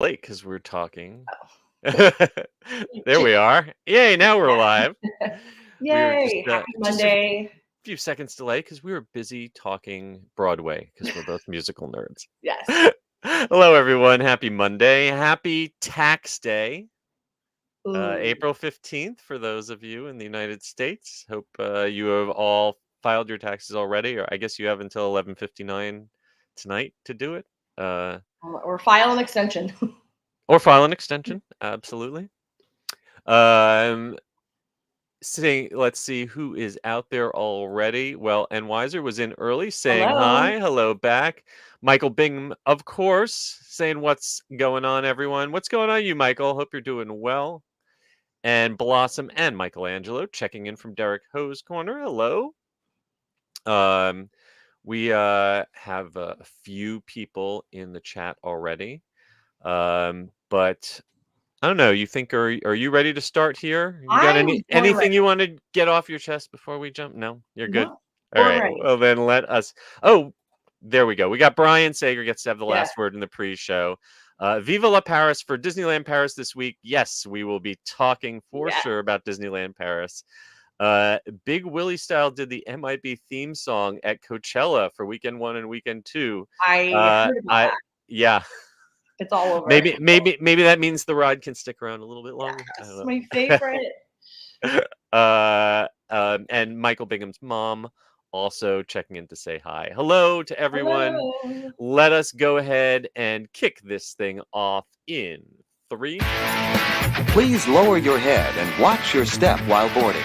Late because we're talking. Oh. There we are. Yay, now we're live. We were Yay! Happy just a Monday. few seconds delay because we were busy talking Broadway because we're both musical nerds. Yes. Hello, everyone. Happy Monday. Happy Tax Day. Ooh. April 15th for those of you in the United States. Hope you have all filed your taxes already, or I guess you have until 11:59 tonight to do it. Or file an extension. Or file an extension. Absolutely. Let's see who is out there already. Well, and Weiser was in early saying Hello. hi. Hello back. Michael Bingham, of course, saying what's going on, everyone. What's going on, you, Michael? Hope you're doing well. And Blossom and Michelangelo checking in from Derek Ho's corner. Hello. We have a few people in the chat already. But I don't know. You think are you ready to start here? You got I'm born anything ready. you want to get off your chest before we jump? No, you're good. No, All born right. ready. Well, then let us. Oh, there we go. We got Brian Sager gets to have the Yeah. last word in the pre-show. Viva la Paris for Disneyland Paris this week. Yes, we will be talking for Yeah. sure about Disneyland Paris. Big Willie Style did the MIB theme song at Coachella for weekend 1 and weekend 2. I heard about that. Yeah. It's all over. Maybe that means the ride can stick around a little bit longer. I Yes, don't my favorite. know. And Michael Bingham's mom also checking in to say hi. Hello to everyone. Hello. Let us go ahead and kick this thing off in 3. Please lower your head and watch your step while boarding.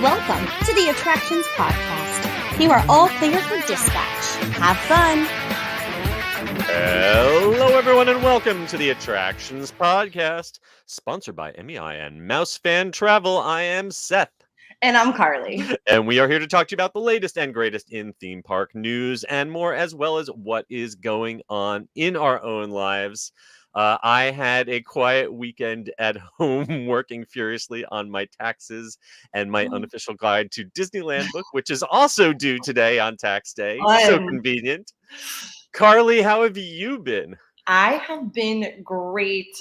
Welcome to the Attractions Podcast. You are all clear for dispatch. Have fun. Hello, everyone, and welcome to the Attractions Podcast, sponsored by MEI and MEI-Travel. I am Seth. And I'm Carly. And we are here to talk to you about the latest and greatest in theme park news and more, as well as what is going on in our own lives. I had a quiet weekend at home working furiously on my taxes and my unofficial guide to Disneyland book, which is also due today on tax day. So convenient. Carly, how have you been? I have been great.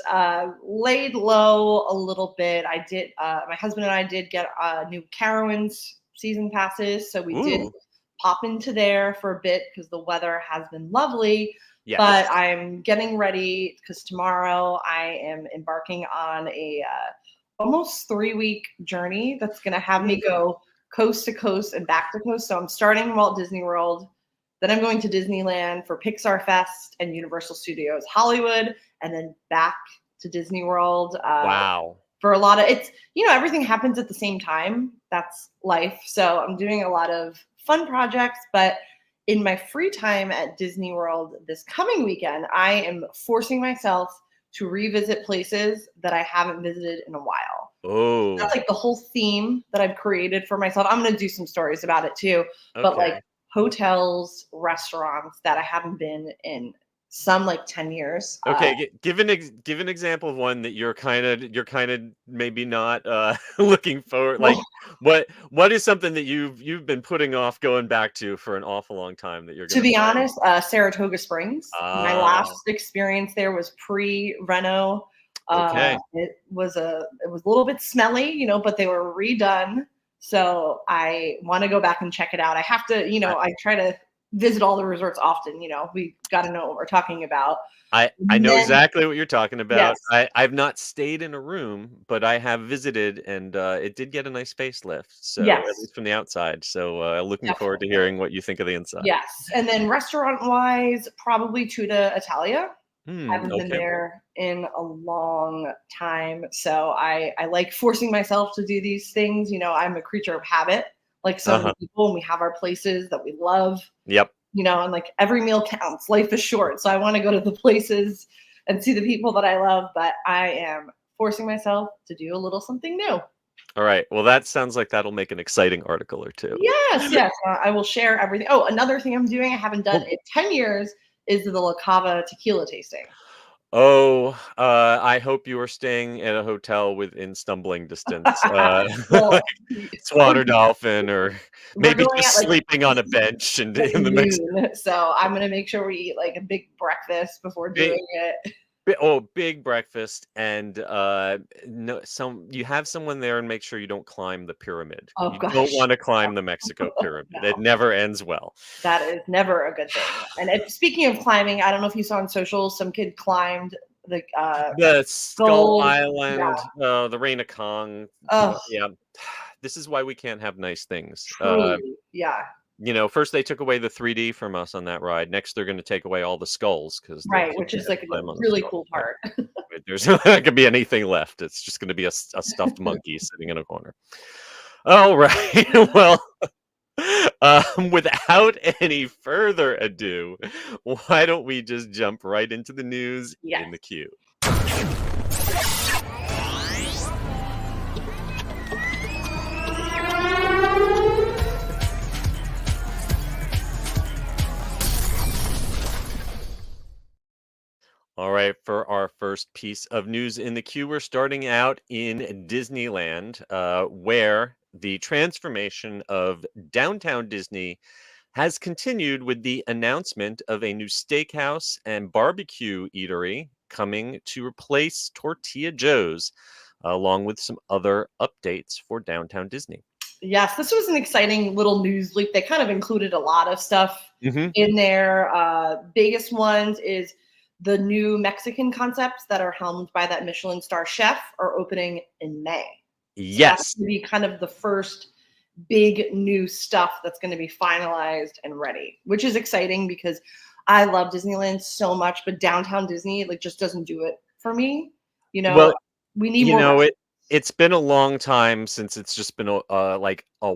Laid low a little bit. I did. My husband and I did get new Carowinds season passes, so we did pop into there for a bit because the weather has been lovely. Yes. But I'm getting ready because tomorrow I am embarking on a almost 3-week journey that's going to have me go coast to coast and back to coast. So I'm starting in Walt Disney World. Then I'm going to Disneyland for Pixar Fest and Universal Studios Hollywood, and then back to Disney World. Wow. For a lot of it's, everything happens at the same time. That's life. So I'm doing a lot of fun projects, but in my free time at Disney World this coming weekend, I am forcing myself to revisit places that I haven't visited in a while. Oh. That's like the whole theme that I've created for myself. I'm going to do some stories about it too, but like hotels, restaurants that I haven't been in some 10 years. Okay, give an example of one that you're kind of maybe not looking forward. Like what is something that you've been putting off going back to for an awful long time that you're going to be honest, Saratoga Springs. My last experience there was pre-reno. Okay. It was a little bit smelly, but they were redone. So I want to go back and check it out. I have to, I try to visit all the resorts often. We got to know what we're talking about. I know exactly what you're talking about. Yes. I've not stayed in a room, but I have visited, and it did get a nice facelift. So yes. At least from the outside. So looking forward to hearing what you think of the inside. Yes. And then restaurant-wise, probably Tuta Italia. I haven't been there in a long time. So I like forcing myself to do these things. I'm a creature of habit, like so many people, and we have our places that we love. Yep. And every meal counts. Life is short. So I want to go to the places and see the people that I love, but I am forcing myself to do a little something new. All right. Well, that sounds like that'll make an exciting article or two. Yes. I will share everything. Oh, another thing I'm doing, I haven't done in 10 years, is the La Cava tequila tasting. Oh, I hope you are staying at a hotel within stumbling distance. Swan or Dolphin, or maybe just sleeping on a bench and in the mix. So I'm gonna make sure we eat a big breakfast before doing it. Big breakfast, and no, you have someone there, and make sure you don't climb the pyramid. Oh You don't gosh. want to climb the Mexico pyramid. It No, never ends well. that is never a good thing. And speaking of climbing, I don't know if you saw on social, some kid climbed the The Skull gold. Yeah. Island, the Reign of Kong. Oh, Yeah, this is why we can't have nice things. truly. Yeah. First they took away the 3D from us on that ride. Next, they're going to take away all the skulls because the Right. kids Which is can't like the climb on the really skull. cool Right. part. There's not going to be anything left. It's just going to be a stuffed monkey sitting in a corner. All right. Well, without any further ado, why don't we just jump right into the news Yes. in the queue? All right, for our first piece of news in the queue, we're starting out in Disneyland, where the transformation of downtown Disney has continued with the announcement of a new steakhouse and barbecue eatery coming to replace Tortilla Joe's, along with some other updates for downtown Disney. Yes, this was an exciting little news leak. They kind of included a lot of stuff in there. Biggest ones is the new Mexican concepts that are helmed by that Michelin star chef are opening in May. So that's Yes. going to be kind of the first big new stuff that's going to be finalized and ready, which is exciting because I love Disneyland so much, but downtown Disney just doesn't do it for me. Well, We need more. it's been a long time since it's just been like a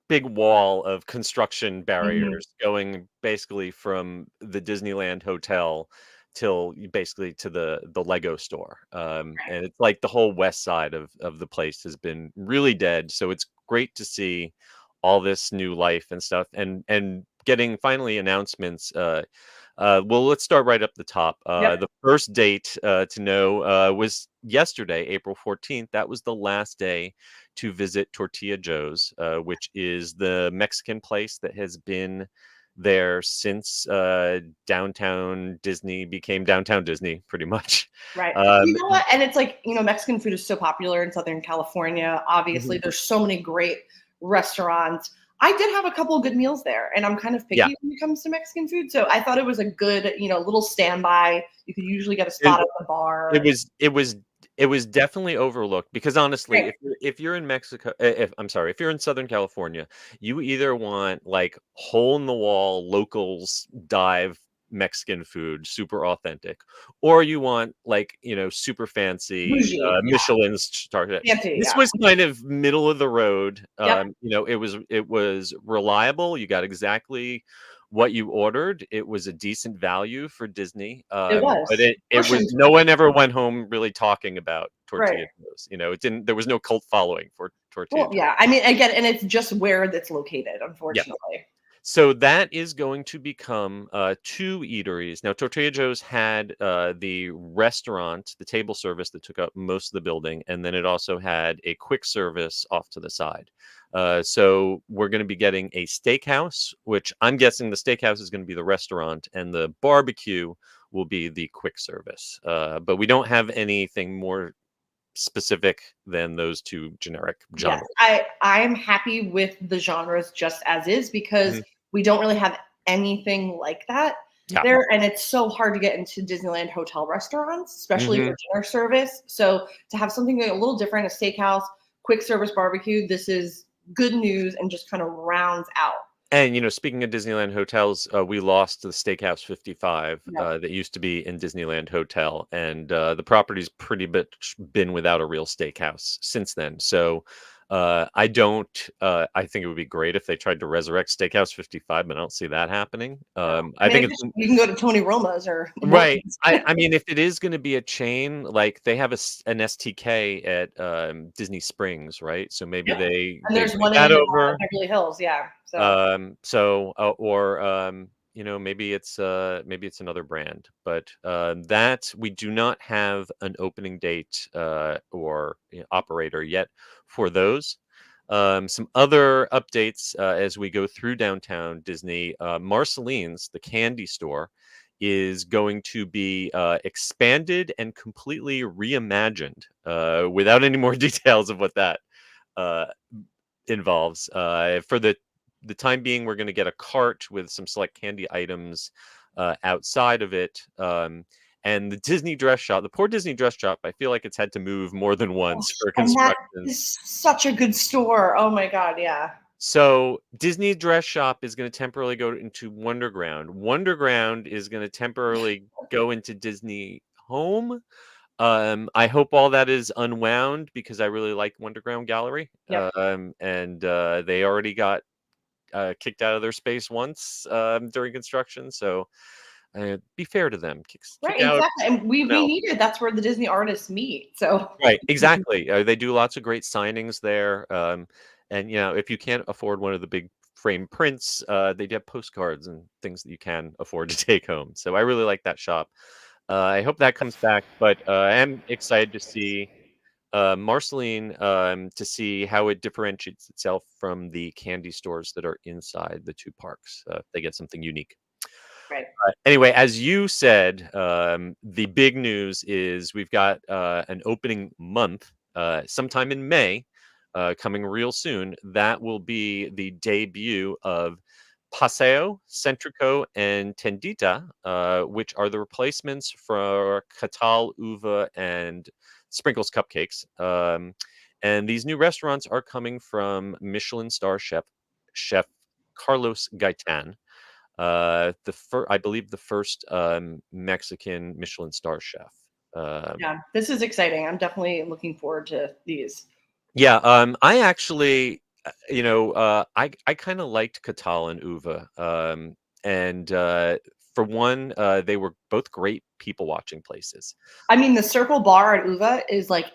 big wall of construction barriers going basically from the Disneyland Hotel till basically to the Lego store. And it's like the whole west side of the place has been really dead. So it's great to see all this new life and stuff, and getting finally announcements. Well, let's start right up the top. Yep. The first date to know was yesterday, April 14th. That was the last day to visit Tortilla Joe's, which is the Mexican place that has been there since downtown Disney became downtown Disney, pretty much. Right. You know what? And it's Mexican food is so popular in Southern California. Obviously, there's so many great restaurants. I did have a couple of good meals there, and I'm kind of picky when it comes to Mexican food. So I thought it was a good, little standby. You could usually get a spot at the bar. It was definitely overlooked because honestly, if you're in Mexico, if you're in Southern California, you either want like hole in the wall locals dive Mexican food, super authentic, or you want super fancy Michelin star. This was kind of middle of the road. It was reliable. You got exactly what you ordered. It was a decent value for Disney. It was, but it was no one ever went home really talking about Tortilla Joe's. It didn't. There was no cult following for Tortilla Joe's. Yeah, I mean, again, and it's just where it's located, unfortunately. Yeah. So that is going to become 2 eateries. Now, Tortilla Joe's had the restaurant, the table service that took up most of the building, and then it also had a quick service off to the side. So we're going to be getting a steakhouse, which I'm guessing the steakhouse is going to be the restaurant, and the barbecue will be the quick service. But we don't have anything more specific than those 2 generic genres. Yes, I am happy with the genres just as is because we don't really have anything like that there, and it's so hard to get into Disneyland hotel restaurants, especially for dinner service. So to have something a little different, a steakhouse, quick service barbecue, this is good news and just kind of rounds out. And speaking of Disneyland hotels, we lost the Steakhouse 55 that used to be in Disneyland Hotel, and the property's pretty much been without a real steakhouse since then. So I think it would be great if they tried to resurrect Steakhouse 55, but I don't see that happening. I think you can go to Tony Roma's or right. I mean, if it is going to be a chain, like they have an STK at Disney Springs, right? So maybe and there's one in Beverly Hills, maybe it's another brand, but that we do not have an opening date or operator yet for those. Some other updates as we go through downtown Disney. Marcelines, the candy store, is going to be expanded and completely reimagined, without any more details of what that uh, involves. For the time being, we're going to get a cart with some select candy items outside of it. And the Disney dress shop, the poor Disney dress shop, I feel like it's had to move more than once for And that construction. is such a good store. Oh my God, yeah. So Disney dress shop is going to temporarily go into Wonderground. Wonderground is going to temporarily go into Disney Home. I hope all that is unwound because I really like Wonderground Gallery. Yep. And they already got kicked out of their space once during construction. So be fair to them. Kick Right, out exactly. And we someone else. needed, that's where the Disney artists meet. So Right, exactly. They do lots of great signings there. And if you can't afford one of the big frame prints, they do have postcards and things that you can afford to take home. So I really like that shop. I hope that comes back, but I am excited to see Marceline, to see how it differentiates itself from the candy stores that are inside the two parks. They get something unique. right. Anyway, as you said, the big news is we've got an opening month sometime in May, coming real soon. That will be the debut of Paseo, Centrico, and Tendita, which are the replacements for Catal, Uva, and Sprinkles Cupcakes. And these new restaurants are coming from Michelin star chef Carlos Gaitan. I believe the first Mexican Michelin star chef. Yeah, this is exciting. I'm definitely looking forward to these. Yeah, I actually, I kind of liked Catal and Uva, and for one, they were both great people watching places. I mean, the Circle Bar at Uva is like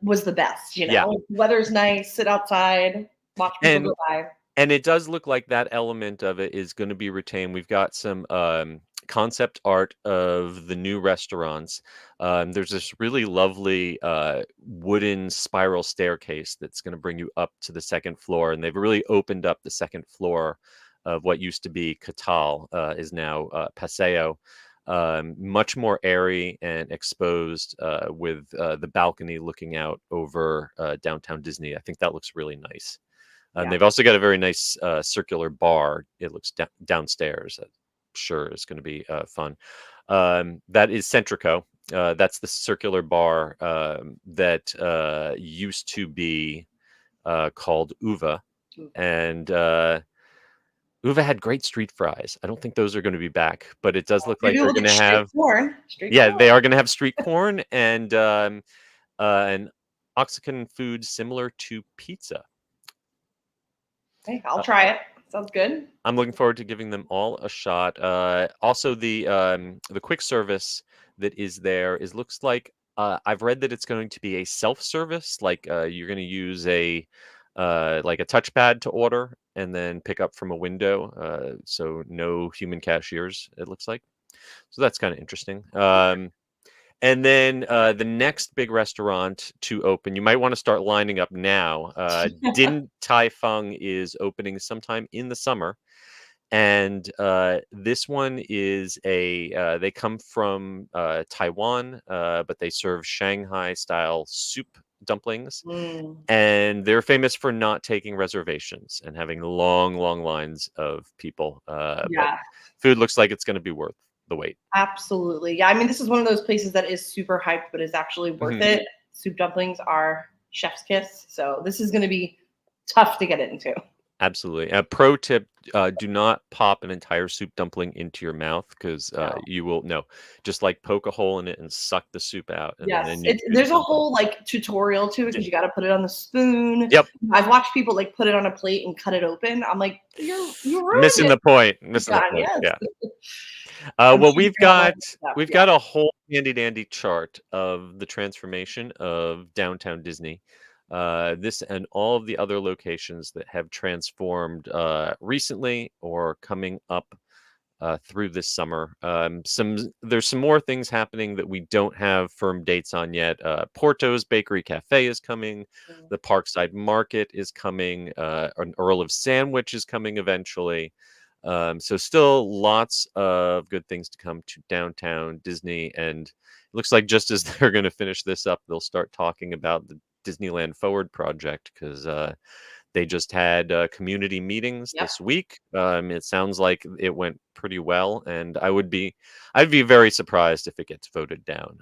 was the best, Yeah. Weather's nice, sit outside, watch people And go by. And it does look like that element of it is going to be retained. We've got some concept art of the new restaurants. There's this really lovely wooden spiral staircase that's going to bring you up to the second floor, and they've really opened up the second floor of what used to be Catal, is now Paseo. Much more airy and exposed, with the balcony looking out over downtown Disney. I think that looks really nice. And Yeah. they've also got a very nice circular bar. It looks downstairs. I'm sure it's going to be fun. That is Centrico. That's the circular bar that used to be called Uva. And Uva had great street fries. I don't think those are going to be back, but it does look like Maybe they're we'll going get to street have. corn. Yeah, they are going to have street corn and an Oaxacan food similar to pizza. Hey, I'll try it. Sounds good. I'm looking forward to giving them all a shot. Also, the quick service that is there looks like, I've read that it's going to be a self-service, like you're going to use a like a touchpad to order and then pick up from a window. So no human cashiers, it looks like. So that's kind of interesting. And then the next big restaurant to open, you might want to start lining up now. Din Tai Fung is opening sometime in the summer. And this one is they come from Taiwan, but they serve Shanghai style soup dumplings. And they're famous for not taking reservations and having long, long lines of people. But food looks like it's going to be worth the wait. Absolutely. Yeah. I mean, this is one of those places that is super hyped, but is actually worth it. Soup dumplings are chef's kiss. So this is going to be tough to get into. Absolutely. A pro tip, do not pop an entire soup dumpling into your mouth because you will, just like poke a hole in it and suck the soup out. And Yes. then There's a whole like tutorial to it because you got to put it on the spoon. Yep. I've watched people like put it on a plate and cut it open. I'm like, you're missing the point. Missing the point. Yes. Yeah. Well, we've got a whole handy dandy chart of the transformation of downtown Disney. This and all of the other locations that have transformed recently or coming up through this summer. There's some more things happening that we don't have firm dates on yet. Porto's Bakery Cafe is coming. The Parkside Market is coming. An Earl of Sandwich is coming eventually. So still lots of good things to come to downtown Disney, and it looks like just as they're going to finish this up, they'll start talking about the Disneyland Forward project, because they just had community meetings Yep. this week. It sounds like it went pretty well, and I'd be very surprised if it gets voted down.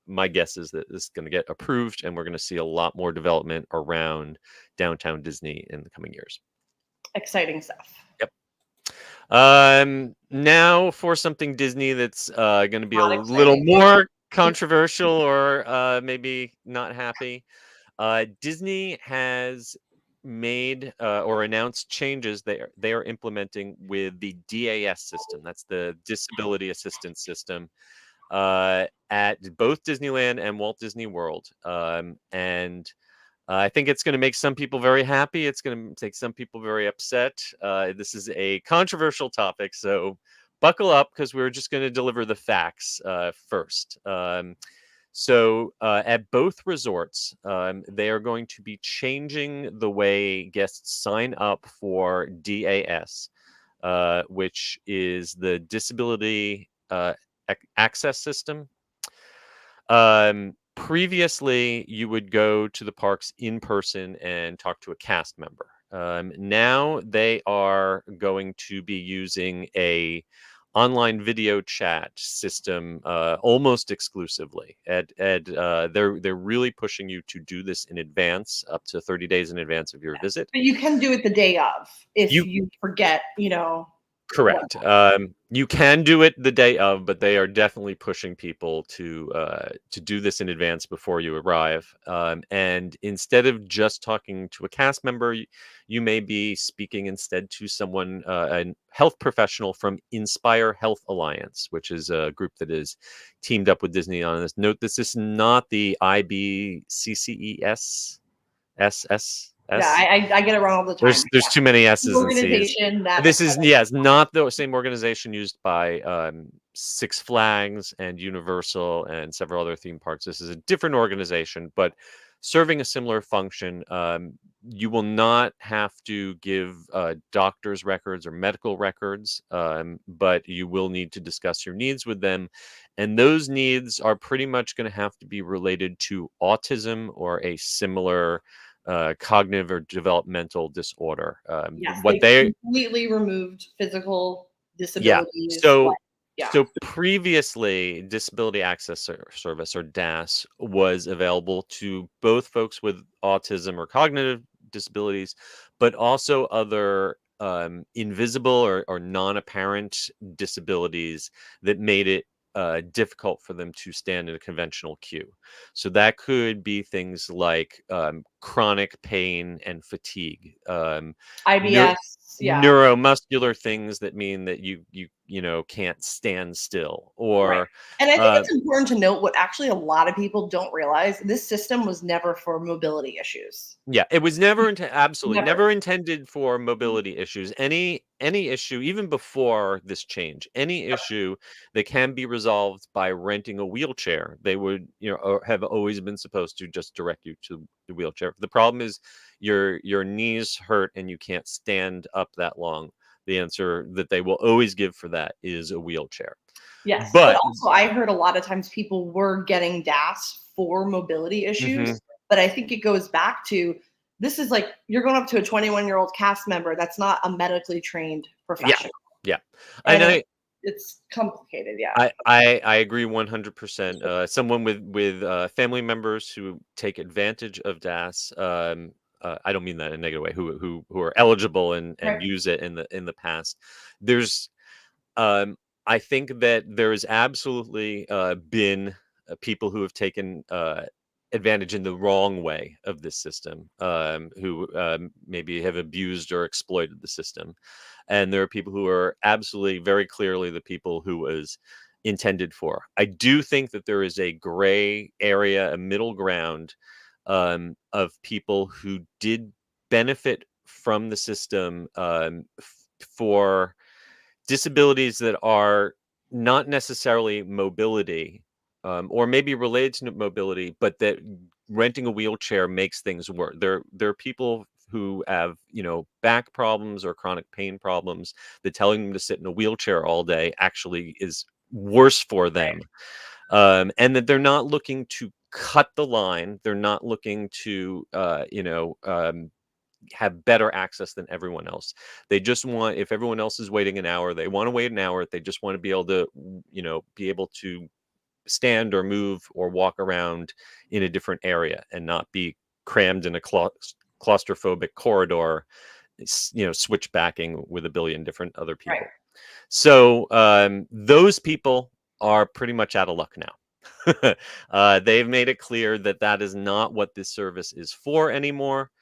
My guess is that this is going to get approved, and we're going to see a lot more development around downtown Disney in the coming years. Exciting stuff. Yep. Now for something Disney that's going to be Not a little exciting. more controversial, or maybe not happy. Disney has made or announced changes they are implementing with the DAS system. That's the Disability Assistance System at both Disneyland and Walt Disney World. And I think it's going to make some people very happy. It's going to make some people very upset. This is a controversial topic, so buckle up, because we're just going to deliver the facts first. So at both resorts, they are going to be changing the way guests sign up for DAS, which is the Disability Access System. Previously, you would go to the parks in person and talk to a cast member. Now they are going to be using a online video chat system almost exclusively. They're really pushing you to do this in advance, up to 30 days in advance of your visit. But you can do it the day of if You- you forget, Correct. You can do it the day of, but they are definitely pushing people to do this in advance before you arrive. And instead of just talking to a cast member, you may be speaking instead to someone, a health professional from Inspire Health Alliance, which is a group that is teamed up with Disney on this. Note, this is not the IBCCES. I get it wrong all the time. There's too many S's and C's. Organization that This is not the same organization used by Six Flags and Universal and several other theme parks. This is a different organization, but serving a similar function. You will not have to give doctor's records or medical records, but you will need to discuss your needs with them. And those needs are pretty much going to have to be related to autism or a similar cognitive or developmental disorder. Yes, What they completely removed physical disabilities. So previously, Disability Access Service, or DAS, was available to both folks with autism or cognitive disabilities, but also other invisible or non-apparent disabilities that made it difficult for them to stand in a conventional queue. So that could be things like chronic pain and fatigue, IBS, neuromuscular things that mean that you can't stand still, or right. And I think it's important to note what actually a lot of people don't realize: this system was never for mobility issues. Yeah, it was never never intended for mobility issues. Any issue, even before this change, any issue that can be resolved by renting a wheelchair, they would, or have always been supposed to just direct you to the wheelchair. If the problem is your knees hurt and you can't stand up that long, the answer that they will always give for that is a wheelchair. Yes, but also I heard a lot of times people were getting DAS for mobility issues, but I think it goes back to, this is like, you're going up to a 21-year-old cast member that's not a medically trained professional. Yeah. And it's complicated. Yeah. I agree 100%. Someone with family members who take advantage of DAS, I don't mean that in a negative way, who are eligible and Right. use it in the past. There's I think that there has absolutely been people who have taken advantage in the wrong way of this system, who maybe have abused or exploited the system. And there are people who are absolutely, very clearly the people who was intended for. I do think that there is a gray area, a middle ground of people who did benefit from the system for disabilities that are not necessarily mobility, or maybe related to mobility, but that renting a wheelchair makes things work. There are people who have, back problems or chronic pain problems, that telling them to sit in a wheelchair all day actually is worse for them. And that they're not looking to cut the line. They're not looking to, have better access than everyone else. They just want, if everyone else is waiting an hour, they want to wait an hour. They just want to be able to, be able to stand or move or walk around in a different area and not be crammed in a claustrophobic corridor, switchbacking with a billion different other people. Right. So those people are pretty much out of luck now. They've made it clear that that is not what this service is for anymore.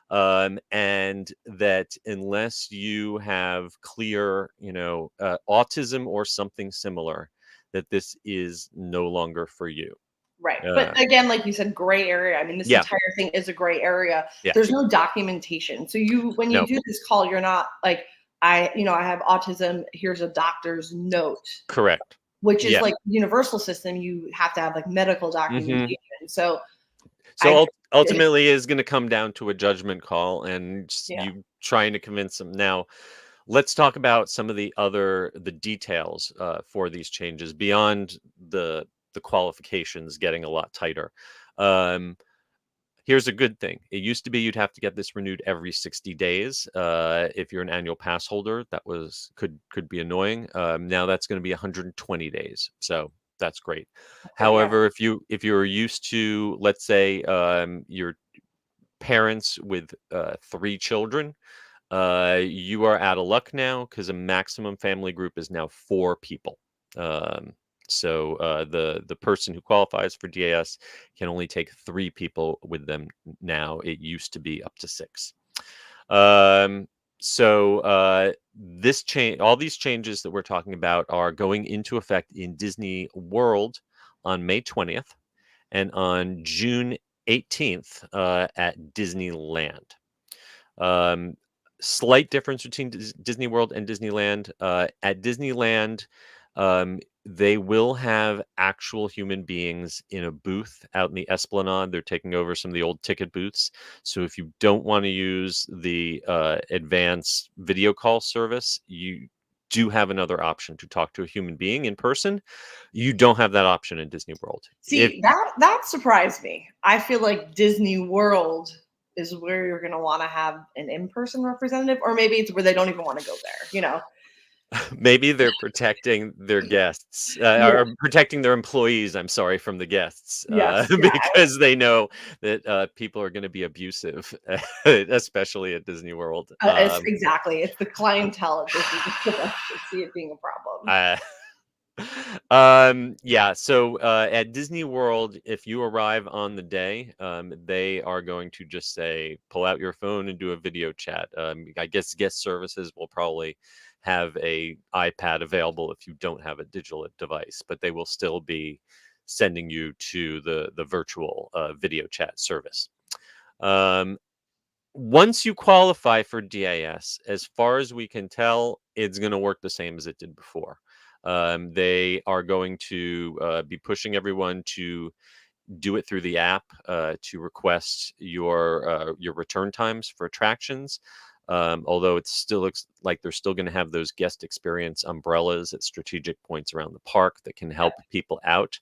And that unless you have clear, autism or something similar, that this is no longer for you. Right. But again, like you said, gray area. I mean, this entire thing is a gray area. Yeah. There's no documentation. So when you do this call, you're not like, I have autism. Here's a doctor's note. Correct. Which is like universal system. You have to have like medical documentation. So ultimately is going to come down to a judgment call and you trying to convince them. Now, let's talk about some of the details for these changes beyond the qualifications getting a lot tighter. Here's a good thing. It used to be you'd have to get this renewed every 60 days. If you're an annual pass holder, that could be annoying. Now that's going to be 120 days. So that's great. However, if you're used to, let's say, your parents with 3 children, you are out of luck now because a maximum family group is now 4 people. So the person who qualifies for DAS can only take 3 people with them now. It used to be up to 6. So this change, all these changes that we're talking about are going into effect in Disney World on May 20th and on June 18th at Disneyland. Slight difference between Disney World and Disneyland. At Disneyland, they will have actual human beings in a booth out in the Esplanade. They're taking over some of the old ticket booths. So if you don't want to use the advanced video call service, you do have another option to talk to a human being in person. You don't have that option in Disney World. See, that surprised me. I feel like Disney World is where you're going to want to have an in-person representative, or maybe it's where they don't even want to go there, Maybe they're protecting their guests, or protecting their employees, I'm sorry, from the guests, because they know that people are going to be abusive, especially at Disney World. Exactly. It's the clientele at Disney that see it being a problem. So at Disney World, if you arrive on the day, they are going to just say, pull out your phone and do a video chat. I guess guest services will probably have a iPad available if you don't have a digital device, but they will still be sending you to the virtual video chat service. Once you qualify for DAS, as far as we can tell, it's going to work the same as it did before. They are going to be pushing everyone to do it through the app to request your return times for attractions. Although it still looks like they're still going to have those guest experience umbrellas at strategic points around the park that can help people out.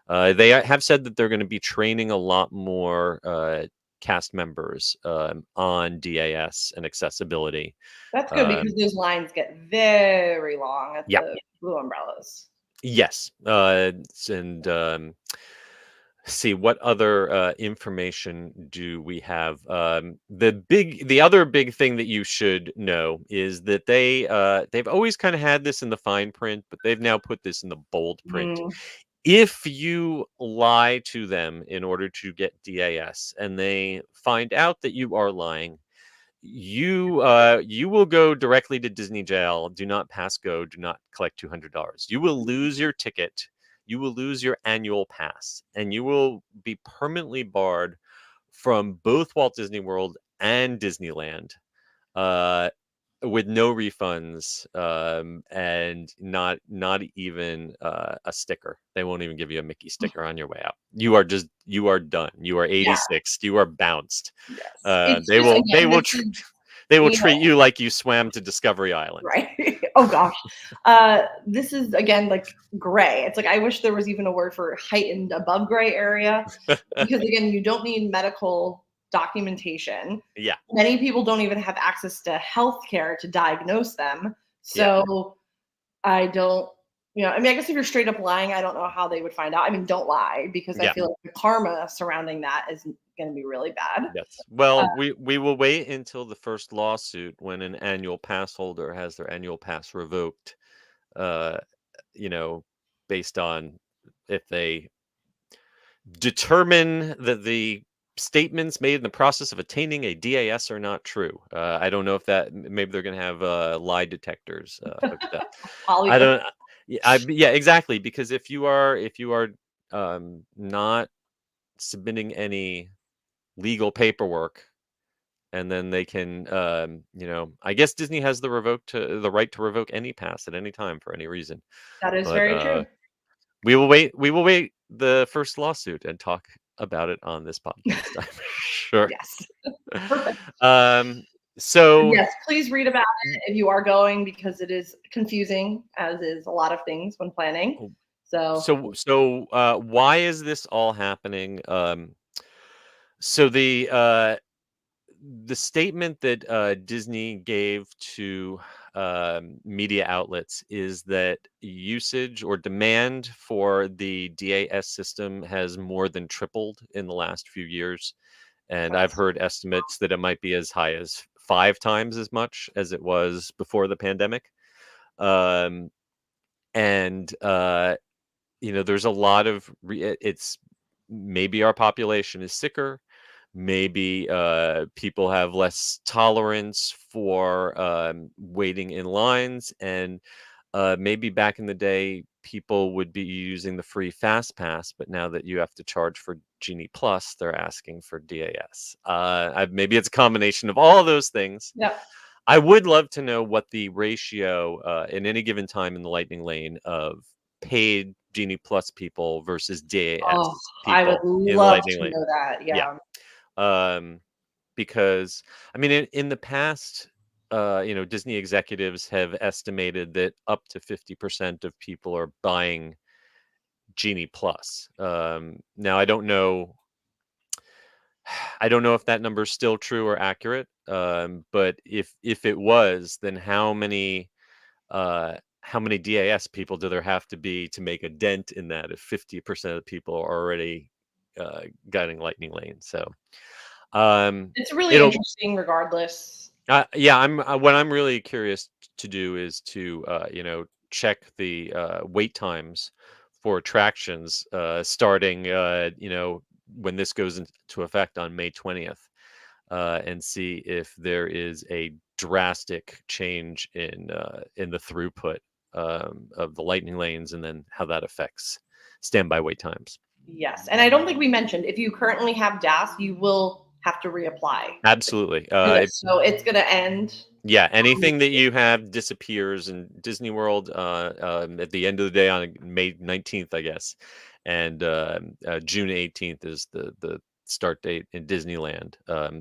They have said that they're going to be training a lot more cast members on DAS and accessibility. That's good because those lines get very long at the blue umbrellas. Yes. See, what other information do we have? The other big thing that you should know is that they've always kind of had this in the fine print, but they've now put this in the bold print. If you lie to them in order to get DAS and they find out that you are lying, you will go directly to Disney jail. Do not pass go. Do not collect $200. You will lose your ticket. You will lose your annual pass, and you will be permanently barred from both Walt Disney World and Disneyland with no refunds, and not even a sticker. They won't even give you a Mickey sticker on your way out. You are done. You are Yeah. 86. You are bounced. Yes. It's They just, will again, this is, they will you know, treat you like you swam to Discovery Island. right. Oh gosh. This is, again, like gray. It's like I wish there was even a word for heightened above gray area, because again, you don't need medical documentation. Yeah. Many people don't even have access to healthcare to diagnose them. So I don't, I mean, I guess if you're straight up lying, I don't know how they would find out. I mean, don't lie, because I Yeah. feel like the karma surrounding that is going to be really bad. Yes. Well, we will wait until the first lawsuit when an annual pass holder has their annual pass revoked, uh, based on if they determine that the statements made in the process of attaining a DAS are not true. I don't know if maybe they're going to have lie detectors hooked up. I don't. Yeah, exactly. Because if you are not submitting any legal paperwork, and then they can, I guess Disney has the right to revoke any pass at any time for any reason. That is But very true. we will wait the first lawsuit and talk about it on this podcast. I'm sure. Yes. Perfect. So yes, please read about it if you are going, because it is confusing, as is a lot of things when planning. So why is this all happening? So the statement that Disney gave to media outlets is that usage or demand for the DAS system has more than tripled in the last few years. And I've heard estimates that it might be as high as 5 times as much as it was before the pandemic. And there's a lot of it's maybe our population is sicker. Maybe people have less tolerance for waiting in lines, and maybe back in the day people would be using the free fast pass, but now that you have to charge for Genie Plus, they're asking for DAS. Maybe it's a combination of all of those things. Yeah. I would love to know what the ratio in any given time in the Lightning Lane of paid Genie Plus people versus DAS people I would in the love Lightning to Lane. know that. Yeah. Because I mean, in the past, Disney executives have estimated that up to 50% of people are buying Genie Plus. Now, I don't know if that number is still true or accurate. But if it was, then how many DAS people do there have to be to make a dent in that if 50% of the people are already getting Lightning Lane? So it's really interesting regardless. what I'm really curious to do is to check the wait times for attractions starting when this goes into effect on May 20th, and see if there is a drastic change in the throughput of the Lightning Lanes, and then how that affects standby wait times. Yes, and I don't think we mentioned, if you currently have DAS, you will have to reapply. Absolutely. So it's going to end. Yeah, anything that you have disappears in Disney World at the end of the day on May 19th, I guess. And June 18th is the start date in Disneyland.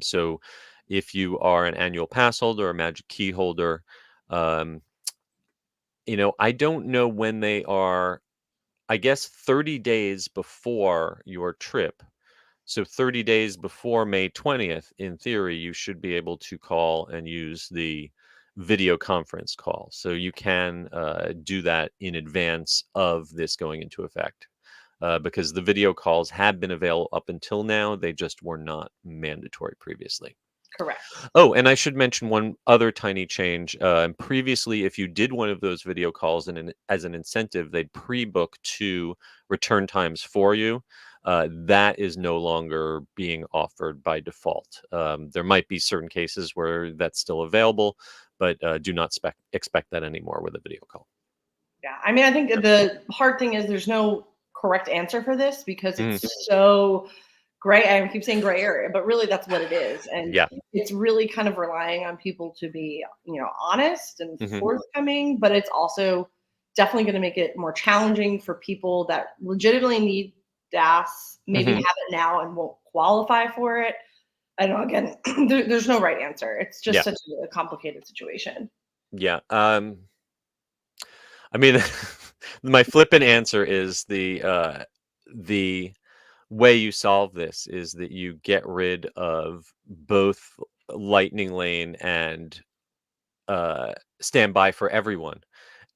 So if you are an annual pass holder or Magic Key holder, I don't know when they are. I guess 30 days before your trip. So 30 days before May 20th, in theory, you should be able to call and use the video conference call. So you can do that in advance of this going into effect, because the video calls have been available up until now. They just were not mandatory previously. Correct. Oh, and I should mention one other tiny change. Previously, if you did one of those video calls and as an incentive, they'd pre-book 2 return times for you. That is no longer being offered by default. There might be certain cases where that's still available, but do not expect that anymore with a video call. Yeah, I mean, I think the hard thing is there's no correct answer for this, because it's so I keep saying gray area, but really that's what it is. And Yeah. it's really kind of relying on people to be, honest and Mhm. forthcoming, but it's also definitely going to make it more challenging for people that legitimately need DAS, maybe Mhm. have it now and won't qualify for it. I don't know, again, there's no right answer. It's just Yeah. such a complicated situation. Yeah. I mean, my flippant answer is the way you solve this is that you get rid of both lightning lane and standby for everyone,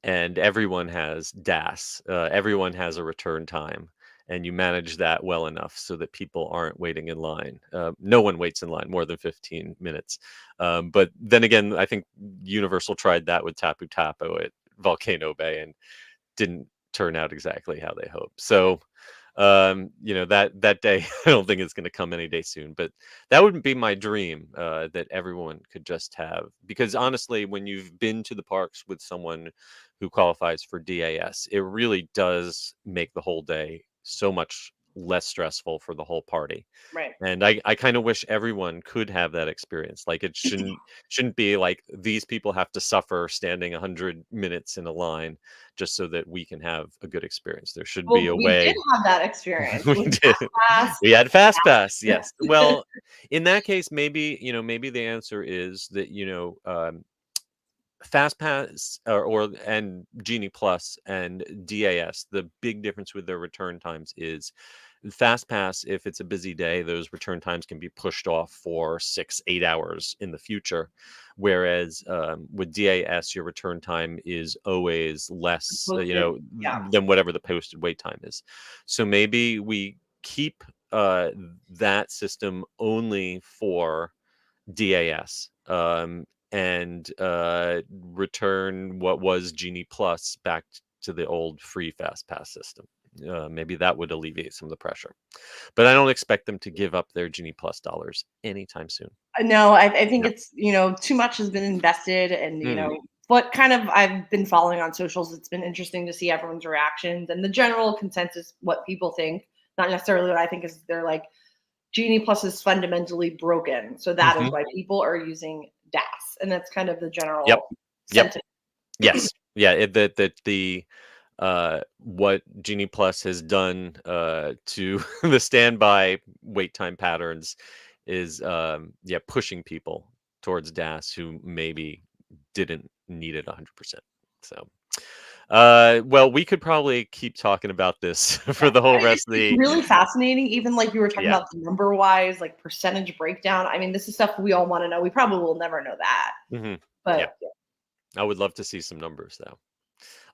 and everyone has DAS. Everyone has a return time, and you manage that well enough so that people aren't waiting in line. No one waits in line more than 15 minutes. But then again, I think Universal tried that with Tapu Tapu at Volcano Bay and didn't turn out exactly how they hoped. So that day I don't think it's going to come any day soon, but that wouldn't be my dream, that everyone could just have, because honestly, when you've been to the parks with someone who qualifies for DAS, it really does make the whole day so much less stressful for the whole party. Right. And I kind of wish everyone could have that experience. Like, it shouldn't be like these people have to suffer standing 100 minutes in a line just so that we can have a good experience. There should be Well, a we did way. have that experience We with did. Fast We had fast pass. Pass. Yes. Well, in that case, maybe the answer is that, fast pass, and Genie Plus and DAS, the big difference with their return times is fast pass. If it's a busy day, those return times can be pushed off for 6-8 hours in the future, whereas with DAS, your return time is always less, Posted, yeah. than whatever the posted wait time is. So maybe we keep that system only for DAS, and return what was Genie Plus back to the old free Fast Pass system. Maybe that would alleviate some of the pressure. But I don't expect them to give up their Genie Plus dollars anytime soon. No, I think Yeah. it's, too much has been invested and, Mhm. what kind of I've been following on socials, it's been interesting to see everyone's reactions and the general consensus, what people think, not necessarily what I think is they're like, Genie Plus is fundamentally broken. So that is Mhm. why people are using DAS. And that's kind of the Yep. general Yep. sentiment. Yes. Yeah. That the what Genie Plus has done to the standby wait time patterns is pushing people towards DAS who maybe didn't need it 100%. So well, we could probably keep talking about this for Yeah. the I whole mean, rest of it's the. really fascinating. Even like you were talking Yeah. about the number wise, like percentage breakdown. I mean, this is stuff we all want to know. We probably will never know that. Hmm. Yeah, But I would love to see some numbers though.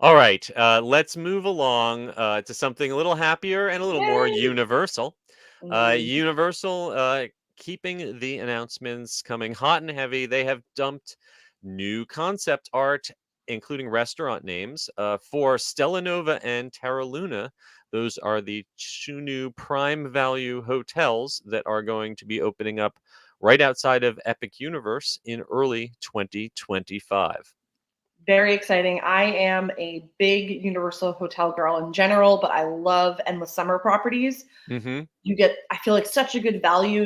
All right, let's move along to something a little happier and a little more yay. universal. Mm, Universal, keeping the announcements coming hot and heavy. They have dumped new concept art, including restaurant names, for Stella Nova and Terra Luna. Those are the two new prime value hotels that are going to be opening up right outside of Epic Universe in early 2025. very exciting. I am a big Universal hotel girl in general, but I love endless summer properties. Mm-hmm. You get, I feel like, such a good value.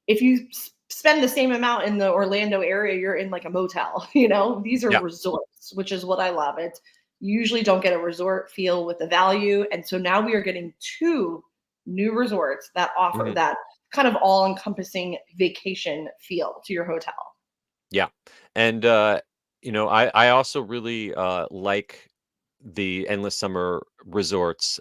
If you spend the same amount in the Orlando area, you're in like a motel. These are Yeah. resorts, which is what I love. It you usually don't get a resort feel with the value, and so now we are getting two new resorts that offer Mm-hmm. that kind of all-encompassing vacation feel to your hotel. Yeah. And I also really like the endless summer resorts,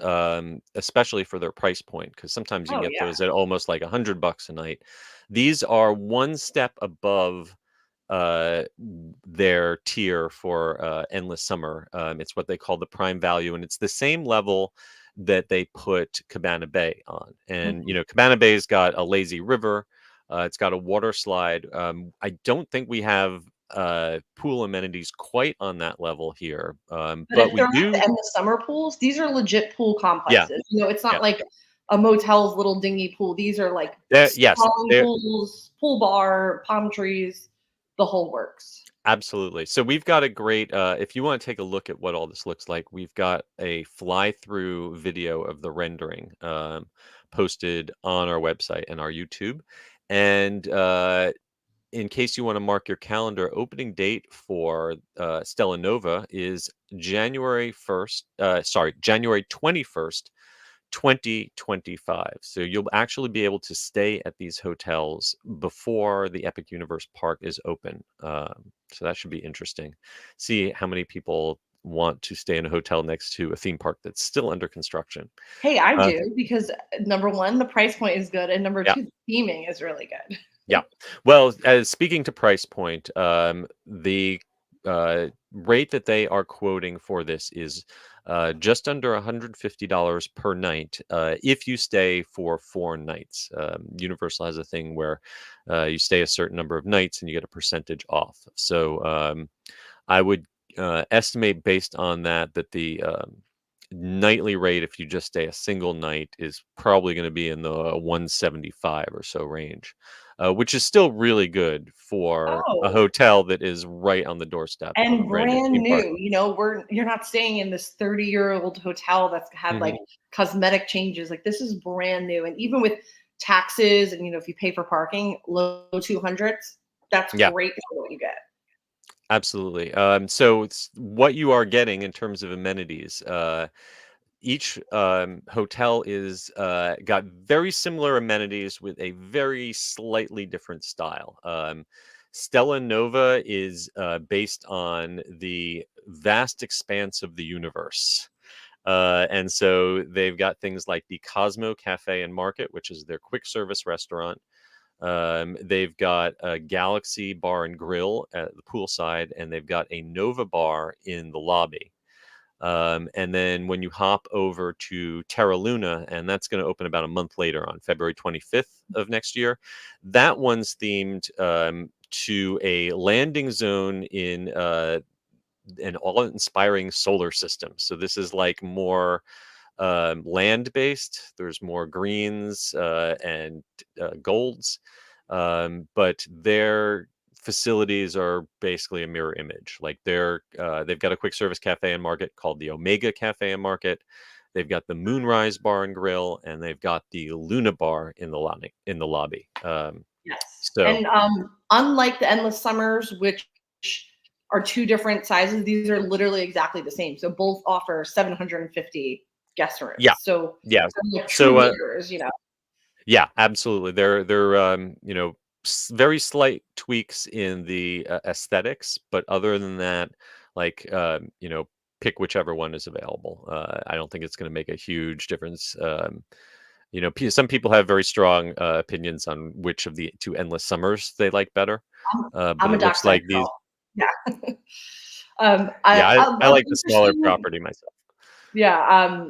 especially for their price point, because sometimes you can Oh get yeah. those at almost like $100 a night. These are one step above their tier for endless summer. It's what they call the prime value, and it's the same level that they put Cabana Bay on. And Mhm. Cabana Bay's got a lazy river. It's got a water slide. I don't think we have pool amenities quite on that level here, But but if we they're not the do. endless summer pools, these are legit pool Yeah, complexes. It's yeah, not like a motel's little dingy pool. These are like yes, sprawling pools, pool bar, palm trees, the whole works. Absolutely. So we've got a great, if you want to take a look at what all this looks like, we've got a fly-through video of the rendering posted on our website and our YouTube. And in case you want to mark your calendar, opening date for Stella Nova is January 21st, 2025. So you'll actually be able to stay at these hotels before the Epic Universe Park is open. So that should be interesting. See how many people want to stay in a hotel next to a theme park that's still under construction. Hey, I Uh, do because number one, the price point is good, and number yeah. two, the theming is really good. Yeah. Well, as speaking to price point, the rate that they are quoting for this is just under $150 per night if you stay for 4 nights. Universal has a thing where you stay a certain number of nights and you get a percentage off. So I would estimate based on that the nightly rate, if you just stay a single night, is probably going to be in the 175 or so range, which is still really good for a Oh, hotel that is right on the doorstep of a and brand new brand theme park. new. You're not staying in this 30-year-old hotel that's had like Mhm. cosmetic changes. Like this is brand new, and even with taxes and if you pay for parking, low 200s, that's Yeah, great for what you get. absolutely. So it's what you are getting in terms of amenities. Each hotel is got very similar amenities with a very slightly different style. Stella Nova is based on the vast expanse of the universe. And so they've got things like the Cosmo Cafe and Market, which is their quick service restaurant. They've got a Galaxy Bar and Grill at the poolside, and they've got a Nova Bar in the lobby. And then when you hop over to Terra Luna, and that's going to open about a month later on February 25th of next year, that one's themed to a landing zone in an all-inspiring solar system. So this is like more land-based. There's more greens and golds, but their facilities are basically a mirror image. Like they've got a quick service cafe and market called the Omega Cafe and Market. They've got the Moonrise Bar and Grill, and they've got the Luna Bar in the lobby. Yes. So And unlike the Endless Summers, which are two different sizes, these are literally exactly the same. So both offer 750 guest rooms. yeah, So yeah. they're like true So mirrors. yeah, absolutely. They're very slight tweaks in the aesthetics, but other than that, like pick whichever one is available. I don't think it's going to make a huge difference. Some people have very strong opinions on which of the two endless summers they like better. I'm, But I'm a it looks dockside like these. girl. Yeah. Yeah, I Of like the smaller interesting, property myself. yeah.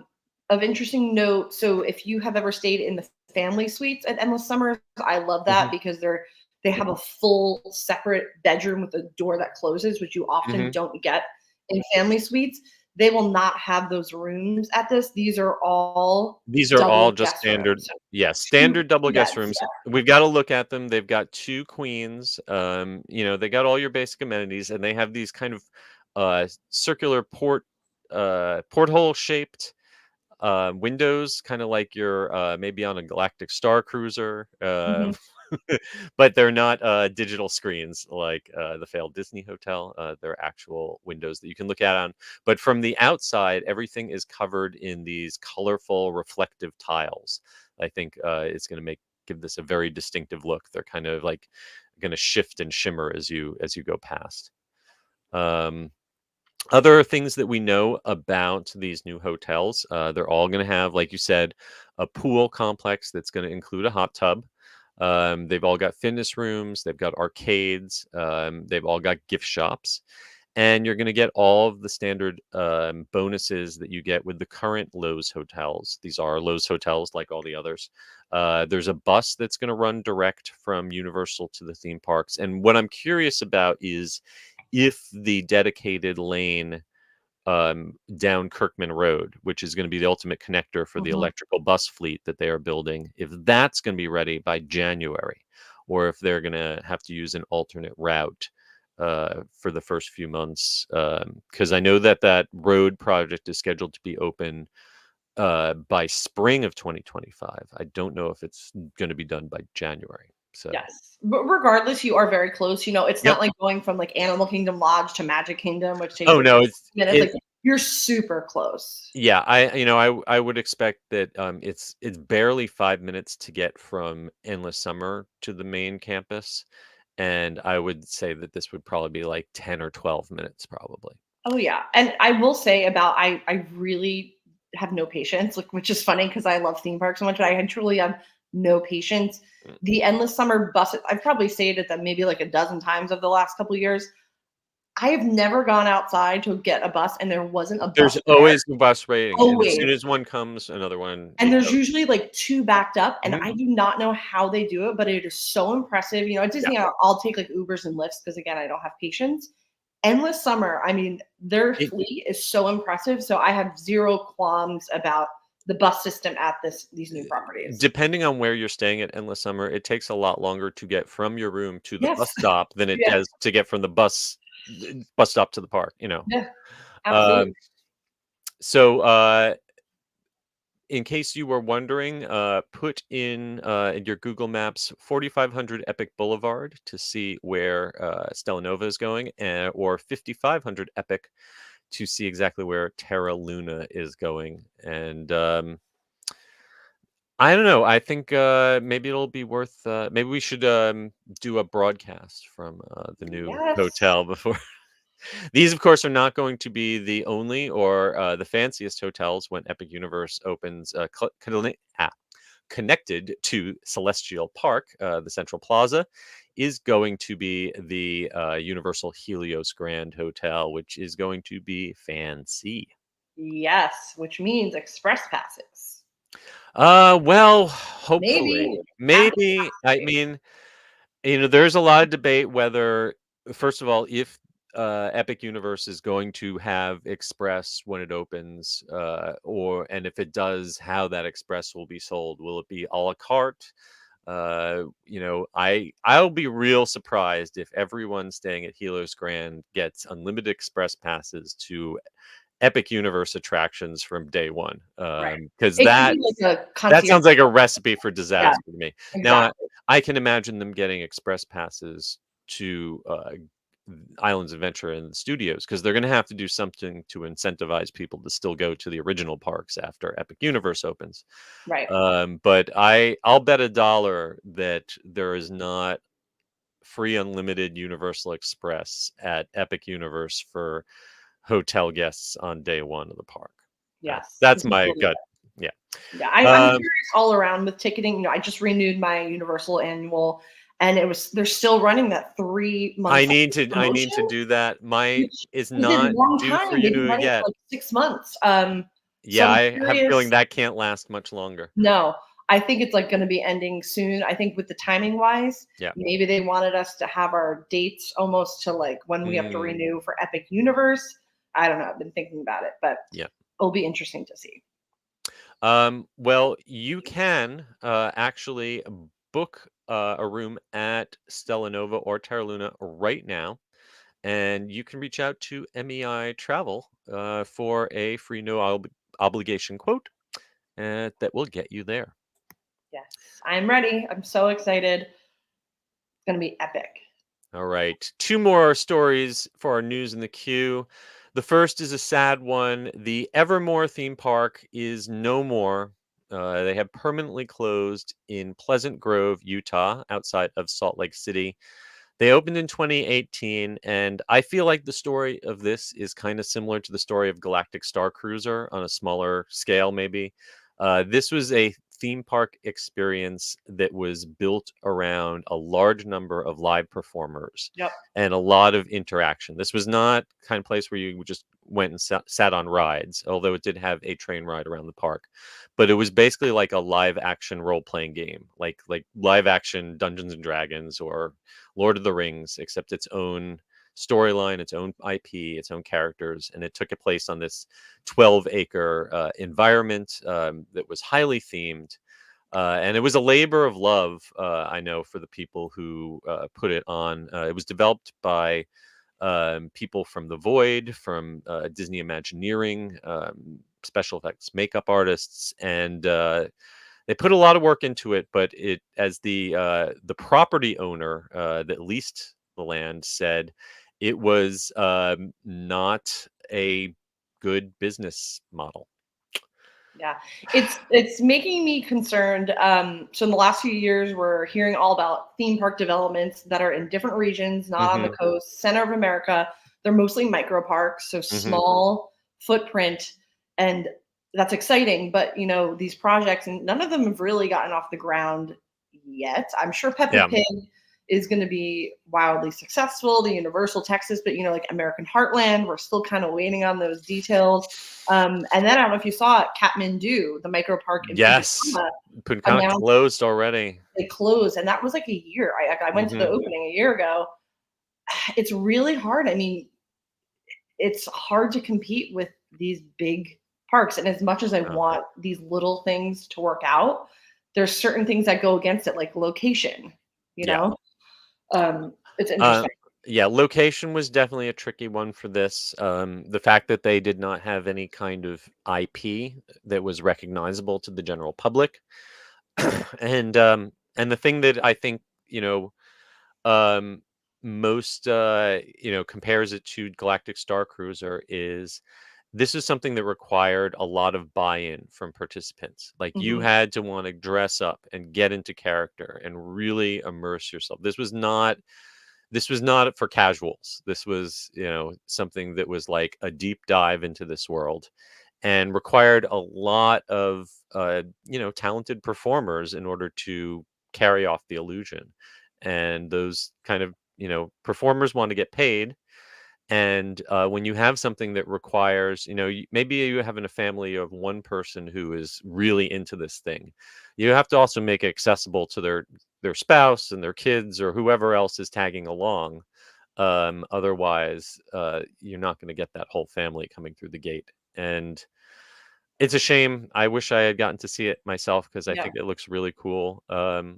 Of interesting note. So if you have ever stayed in the family suites at Endless Summers, I love that Hmm. because they have a full separate bedroom with a door that closes, which you often Hmm. don't get in family suites. They will not have those rooms at this. These are all These are all double just guest rooms. standard, So yeah, two, standard double two guest beds. rooms. We've got to look at them. They've got two queens. They got all your basic amenities, and they have these kind of circular porthole shaped windows, kind of like you're maybe on a Galactic Star Cruiser. Yeah. But they're not digital screens like the failed Disney hotel. They're actual windows that you can look at on. But from the outside, everything is covered in these colorful, reflective tiles. I think it's going to give this a very distinctive look. They're kind of like going to shift and shimmer as you go past. Other things that we know about these new hotels, they're all going to have, like you said, a pool complex that's going to include a hot tub. They've all got fitness rooms, they've got arcades, they've all got gift shops, and you're going to get all of the standard bonuses that you get with the current Lowe's hotels. These are Lowe's hotels like all the others. There's a bus that's going to run direct from Universal to the theme parks. And what I'm curious about is if the dedicated lane down Kirkman Road, which is going to be the ultimate connector for the Mhm. electrical bus fleet that they are building, if that's going to be ready by January, or if they're going to have to use an alternate route for the first few months, because I know that road project is scheduled to be open by spring of 2025. I don't know if it's going to be done by January. So Yes. But regardless, you are very close. It's yep. not like going from like Animal Kingdom Lodge to Magic Kingdom, which takes Oh like no, minutes. Like you're super close. yeah. I would expect that it's barely 5 minutes to get from Endless Summer to the main campus, and I would say that this would probably be like 10 or 12 minutes probably. Oh yeah. And I will say about I really have no patience, like which is funny because I love theme parks so much, but I truly have no patience. Mm. The endless summer buses, I've probably stated that maybe like a dozen times over the last couple of years. I have never gone outside to get a bus and there wasn't a There's bus there. always a bus waiting, and as Always. soon as one comes, another one And is there's out. usually like two backed up, and Mhm. I do not know how they do it, but it is so impressive. At Yeah. Disney, I'll take like Ubers and Lyfts because again, I don't have patience. Endless Summer, I mean, their It fleet is so impressive. So I have zero qualms about the bus system at these new properties. Depending on where you're staying at Endless Summer, it takes a lot longer to get from your room to the Yes. bus stop than it Yeah. does to get from the bus stop to the park. Yeah. Absolutely. Um, so in case you were wondering, put in your Google Maps 4500 Epic Boulevard to see where Stella Nova is going, or 5500 Epic to see exactly where Terra Luna is going. And I don't know. I think maybe it'll be worth. Maybe we should do a broadcast from the new Yes. hotel before. These, of course, are not going to be the only or the fanciest hotels when Epic Universe opens. Connected to Celestial Park, the Central Plaza, is going to be the Universal Helios Grand Hotel, which is going to be fancy. Yes, which means express passes. Well, hopefully, Maybe. maybe. I mean, there's a lot of debate whether, first of all, if Epic Universe is going to have Express when it opens, and if it does, how that Express will be sold. Will it be a la carte? I'll be real surprised if everyone staying at Helios Grand gets unlimited Express passes to Epic Universe attractions from day one, Right. because It could that be like a that concierge. sounds like a recipe for Yeah, disaster to me. Now, exactly. I can imagine them getting express passes to Islands Adventure and the studios because they're going to have to do something to incentivize people to still go to the original parks after Epic Universe opens. Right. But I'll bet $1 that there is not free unlimited Universal Express at Epic Universe for hotel guests on day one of the park. Yes. That's This is my really gut. Yeah. Yeah, I'm Um, curious all around with ticketing. I just renewed my Universal annual, and they're still running that 3 month I need to promotion, do that. My which is is a not long due for time. you They've been to running yet. for like 6 months. So Yeah, I'm I have a feeling curious. that can't last much longer. No, I think it's like going to be ending soon. I think with the timing wise, Yeah. maybe they wanted us to have our dates almost to like when we have to Mm, renew for Epic Universe. I don't know. I've been thinking about it, but yeah. it'll be interesting to see. Well, you can actually book a room at Stella Nova or Terra Luna right now, and you can reach out to MEI-Travel for a free obligation quote that will get you there. Yes, I'm ready. I'm so excited. It's going to be epic. All right. Two more stories for our news in the queue. The first is a sad one. The Evermore theme park is no more. They have permanently closed in Pleasant Grove, Utah, outside of Salt Lake City. They opened in 2018, and I feel like the story of this is kind of similar to the story of Galactic Star Cruiser on a smaller scale, maybe. This was a theme park experience that was built around a large number of live performers Yep. and a lot of interaction. This was not kind of place where you just went and sat on rides, although it did have a train ride around the park. But it was basically like a live action role playing game, like live action Dungeons and Dragons or Lord of the Rings, except its own storyline, its own IP, its own characters, and it took a place on this 12-acre environment that was highly themed. And it was a labor of love, I know, for the people who put it on. It was developed by people from The Void, from Disney Imagineering, special effects makeup artists, and they put a lot of work into it. But it, as the property owner that leased the land said, it was not a good business model. Yeah, it's making me concerned. So in the last few years, we're hearing all about theme park developments that are in different regions, not on the coast, center of America. They're mostly micro parks, so small footprint, and that's exciting. But you know, these projects, and none of them have really gotten off the ground yet. I'm sure Peppa Pig is going to be wildly successful, the Universal Texas, but you know, like American Heartland, we're still kind of waiting on those details. And then I don't know if you saw it, Kathmandu, the micro park in Punta Cana closed already. They closed, and that was like a year. I went to the opening a year ago. It's really hard. I mean, it's hard to compete with these big parks. And as much as I want these little things to work out, there's certain things that go against it, like location, you know? It's interesting. Location was definitely a tricky one for this. The fact that they did not have any kind of IP that was recognizable to the general public, and the thing that I think most compares it to Galactic Star Cruiser is this is something that required a lot of buy-in from participants. Like you had to want to dress up and get into character and really immerse yourself. This was not for casuals. This was, something that was like a deep dive into this world and required a lot of, talented performers in order to carry off the illusion. And those kind of, performers want to get paid. And when you have something that requires, maybe you have in a family of one person who is really into this thing, you have to also make it accessible to their spouse and their kids or whoever else is tagging along. Otherwise, you're not going to get that whole family coming through the gate. And it's a shame. I wish I had gotten to see it myself because I think it looks really cool.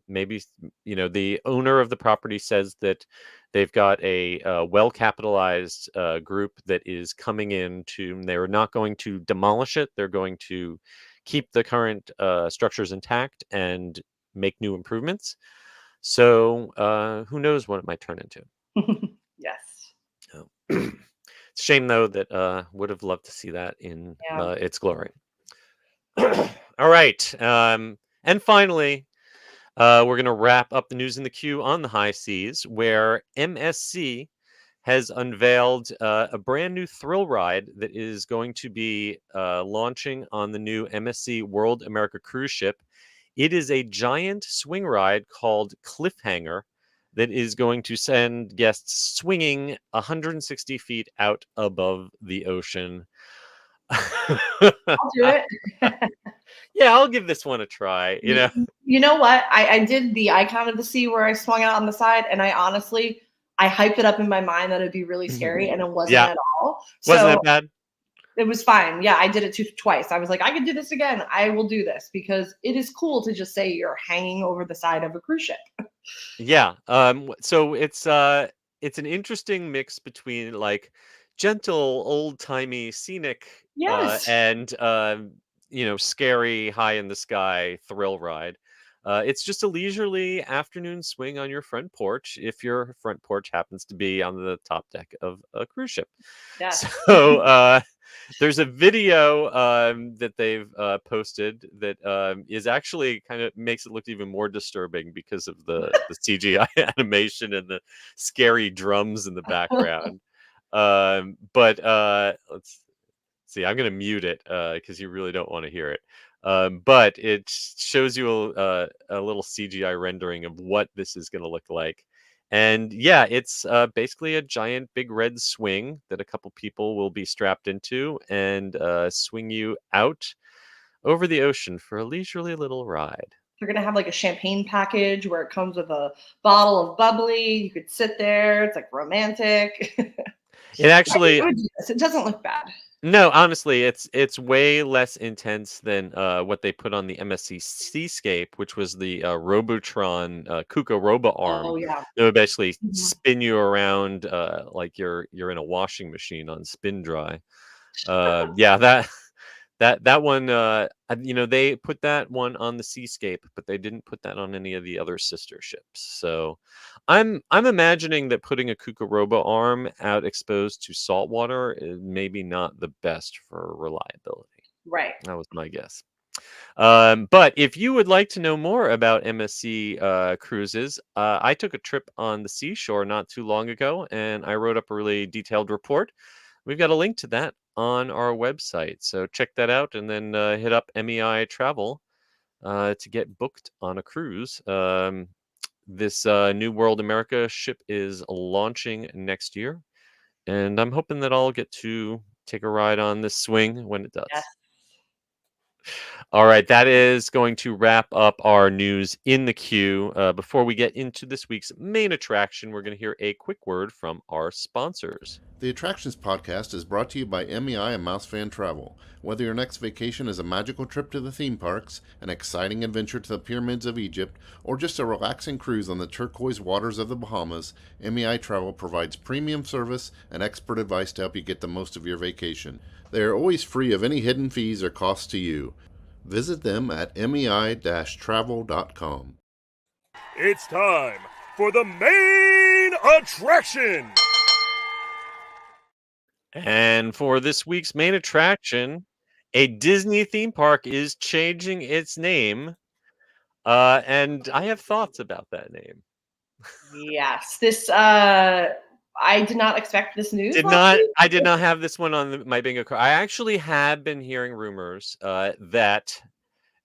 Maybe, the owner of the property says that they've got a well-capitalized group that is coming in to, they're not going to demolish it. They're going to keep the current structures intact and make new improvements. So who knows what it might turn into. Yes. It's a shame, though, that would have loved to see that in its glory. All right. And finally, we're going to wrap up the news in the queue on the high seas, where MSC has unveiled a brand new thrill ride that is going to be launching on the new MSC World America cruise ship. It is a giant swing ride called Cliffhanger that is going to send guests swinging 160 feet out above the ocean. I'll do it. Yeah, I'll give this one a try. You know what? I did the Icon of the Sea where I swung out on the side, and I hyped it up in my mind that it'd be really scary, and it wasn't at all. Wasn't that bad? It was fine. Yeah, I did it twice. I was like, I could do this again. I will do this because it is cool to just say you're hanging over the side of a cruise ship. Yeah. So it's an interesting mix between like gentle, old-timey, scenic, and scary, high in the sky thrill ride. It's just a leisurely afternoon swing on your front porch if your front porch happens to be on the top deck of a cruise ship. Yeah. So there's a video that they've posted that is actually kind of makes it look even more disturbing because of the CGI animation and the scary drums in the background. But let's see, I'm going to mute it because you really don't want to hear it. But it shows you a little CGI rendering of what this is going to look like. And yeah, it's basically a giant big red swing that a couple people will be strapped into and swing you out over the ocean for a leisurely little ride. They're going to have like a champagne package where it comes with a bottle of bubbly. You could sit there. It's like romantic. It actually, it doesn't look bad. No, honestly, it's way less intense than what they put on the MSC Seascape, which was the Robotron Kuka Robo arm. Oh yeah. It would basically Mhm. spin you around like you're in a washing machine on spin dry. Yeah, that one, they put that one on the Seascape, but they didn't put that on any of the other sister ships. So I'm imagining that putting a Kookaroba arm out exposed to salt water is maybe not the best for reliability. Right. That was my guess. But if you would like to know more about MSC cruises, I took a trip on the seashore not too long ago, and I wrote up a really detailed report. We've got a link to that on our website, so check that out, and then hit up MEI-Travel to get booked on a cruise. This New World America ship is launching next year, and I'm hoping that I'll get to take a ride on this swing when it Yes. does. All right, that is going to wrap up our news in the queue. Before we get into this week's main attraction, we're going to hear a quick word from our sponsors. The Attractions Podcast is brought to you by MEI and Mousefan Travel. Whether your next vacation is a magical trip to the theme parks, an exciting adventure to the pyramids of Egypt, or just a relaxing cruise on the turquoise waters of the Bahamas, MEI Travel provides premium service and expert advice to help you get the most of your vacation. They are always free of any hidden fees or costs to you. Visit them at mei-travel.com. It's time for the main attraction. And for this week's main attraction, a Disney theme park is changing its name. And I have thoughts about that name. Yes. This I did not expect this news. I did not have this one on my bingo card. I actually have been hearing rumors that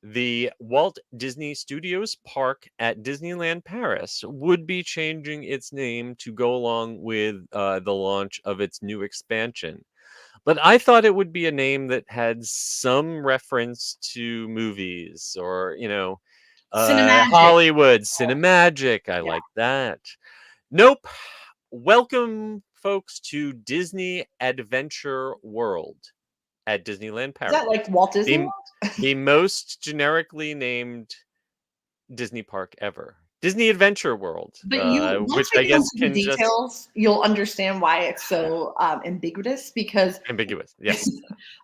the Walt Disney Studios Park at Disneyland Paris would be changing its name to go along with the launch of its new expansion. But I thought it would be a name that had some reference to movies or, Cinemagic. Hollywood, Cinemagic. I Yeah. like that. Nope. Welcome, folks, to Disney Adventure World at Disneyland Is Paris. that like Walt Disney The- World? The most generically named Disney park ever. Disney Adventure World, But once which we I get guess into the can just details, you'll understand why it's so ambiguous because ambiguous. Yes.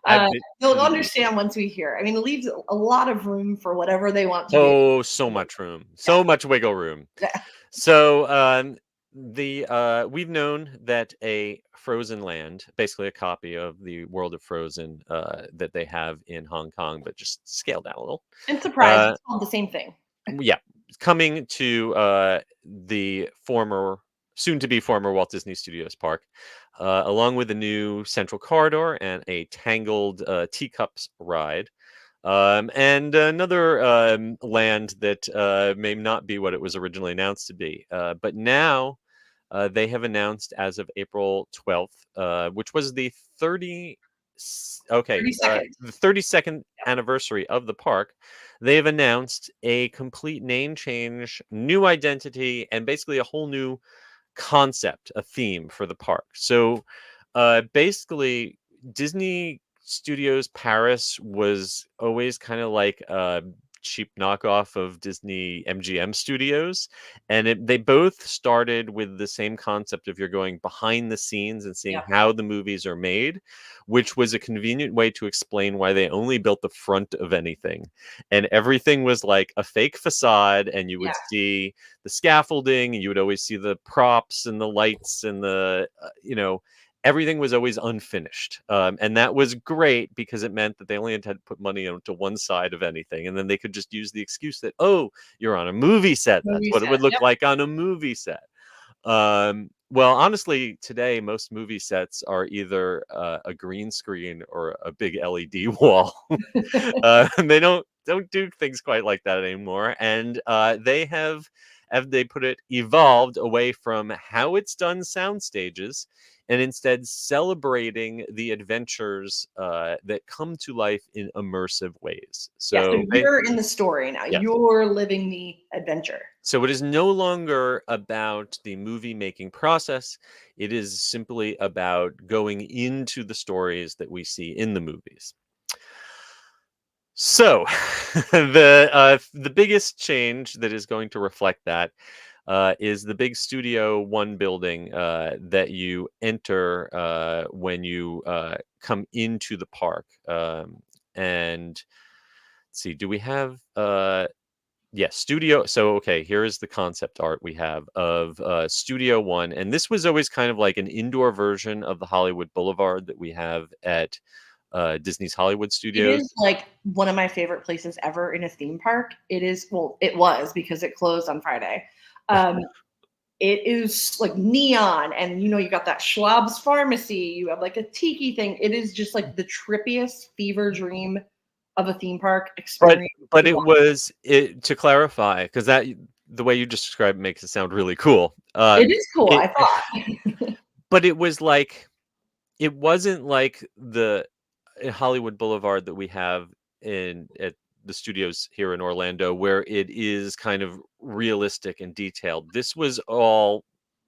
I've been- you'll understand once we hear. I mean, it leaves a lot of room for whatever they want to do. Oh, so much room. So much wiggle room. Yeah. So we've known that a Frozen Land, basically a copy of the World of Frozen that they have in Hong Kong, but just scaled down a little. And surprise, it's called the same thing. Yeah, coming to the soon-to-be former Walt Disney Studios Park, along with a new Central Corridor and a Tangled Teacups ride. And another land that may not be what it was originally announced to be. But now they have announced as of April 12th, which was the 32nd anniversary of the park. They've announced a complete name change, new identity, and basically a whole new concept, a theme for the park. So basically, Disney Studios Paris was always kind of like a cheap knockoff of Disney MGM Studios, and they both started with the same concept of you're going behind the scenes and seeing how the movies are made, which was a convenient way to explain why they only built the front of anything, and everything was like a fake facade, and you would see the scaffolding, and you would always see the props and the lights and the everything was always unfinished. And that was great because it meant that they only had to put money onto one side of anything. And then they could just use the excuse that, oh, you're on a movie set. That's what it would look like on a movie set. Well, honestly, today, most movie sets are either a green screen or a big LED wall. And they don't do things quite like that anymore. And they have they put it, evolved away from how it's done sound stages and instead celebrating the adventures that come to life in immersive ways. Yeah, so So, you're in the story now. yes. You're living the adventure. So it is no longer about the movie making process. It is simply about going into the stories that we see in the movies. So the biggest change that is going to reflect that is the big Studio One building that you enter when you come into the park. And let's see, do we have yes, Studio. So, okay, here is the concept art we have of Studio One. And this was always kind of like an indoor version of the Hollywood Boulevard that we have at Disney's Hollywood It Studios. is like one of my favorite places ever in a theme park. It is, well, it was because it closed on Friday. It is like neon, and you got that Schwab's Pharmacy. You have like a tiki thing. It is just like the trippiest fever dream of a theme park experience. But it was to clarify, because that the way you just described it makes it sound really cool. It is cool, I thought. But it was like, it wasn't like the Hollywood Boulevard that we have at the studios here in Orlando, where it is kind of realistic and detailed. This was all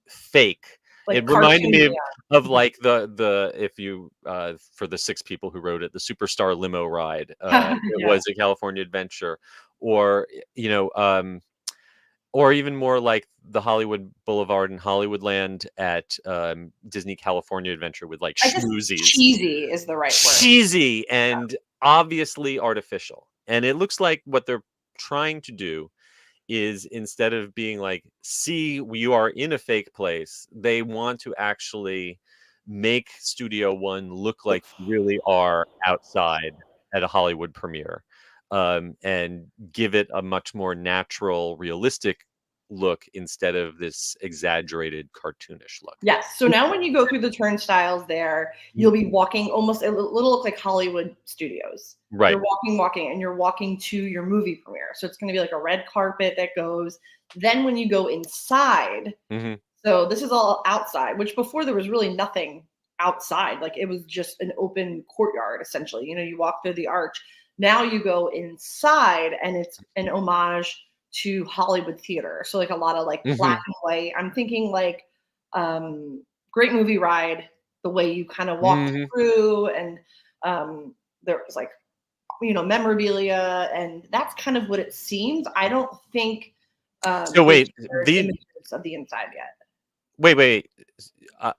fake. Like It reminded me cartoon, of like the if you for the 6 people who wrote it, the Superstar limo ride. It Yeah. was a California Adventure, or or even more like the Hollywood Boulevard and Hollywoodland at Disney California Adventure, with like I guess schmoozies. cheesy is the right word. Cheesy and obviously artificial. And it looks like what they're trying to do is, instead of being like, see, you are in a fake place, they want to actually make Studio One look like you really are outside at a Hollywood premiere, and give it a much more natural, realistic look instead of this exaggerated, cartoonish look. Yes. So now when you go through the turnstiles there, you'll be walking almost, it'll look like Hollywood Studios. Right. You're walking, and you're walking to your movie premiere. So it's going to be like a red carpet that goes. Then when you go inside, Mhm. so this is all outside, which before there was really nothing outside. Like it was just an open courtyard, essentially. You walk through the arch. Now you go inside, and it's an homage to Hollywood theater. So like a lot of like black and white. I'm thinking like Great Movie Ride, the way you kind of walk through, and there was like memorabilia, and that's kind of what it seems. I don't think So wait, shared the images of the inside yet. wait.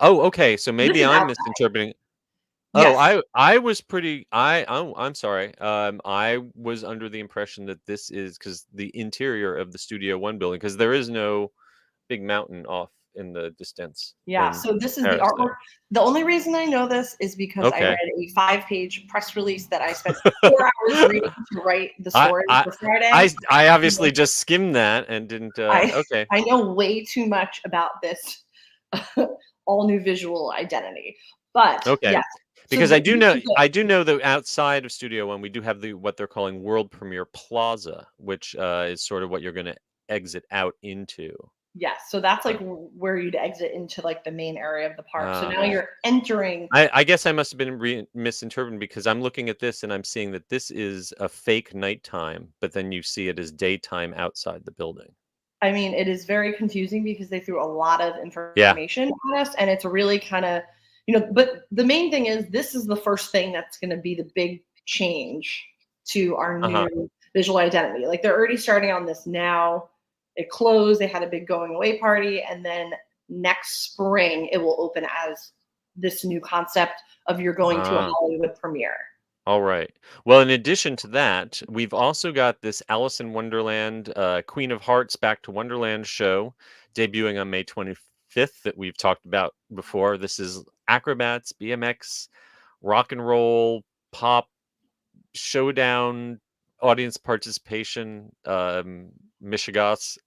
Oh, okay. So This maybe is I'm outside. misinterpreting. Yes. Oh, I was pretty. I'm sorry. I was under the impression that this is because the interior of the Studio One building, because there is no big mountain off in the distance. Yeah, in so this is the Paris artwork. there. The only reason I know this is because I Okay. read a 5-page press release that I spent 4 hours reading to write the story for Friday. I obviously just skimmed that and didn't. Okay. I know way too much about this all new visual identity, but Okay. yes. Because So I do know that outside of Studio One, we do have what they're calling World Premiere Plaza, which is sort of what you're going to exit out into. Yes, so that's like where you'd exit into like the main area of the park. So now you're entering. I guess I must have been misinterpreting, because I'm looking at this and I'm seeing that this is a fake nighttime, but then you see it as daytime outside the building. I mean, it is very confusing because they threw a lot of information at us, and it's really kind of, but the main thing is this is the first thing that's going to be the big change to our new visual identity. Like they're already starting on this now. It closed. They had a big going away party, and then next spring it will open as this new concept of you're going to a Hollywood premiere. All right. Well, in addition to that, we've also got this Alice in Wonderland, Queen of Hearts Back to Wonderland show debuting on May 25th that we've talked about before. This is acrobats, BMX, rock and roll, pop, showdown, audience participation, Michigas.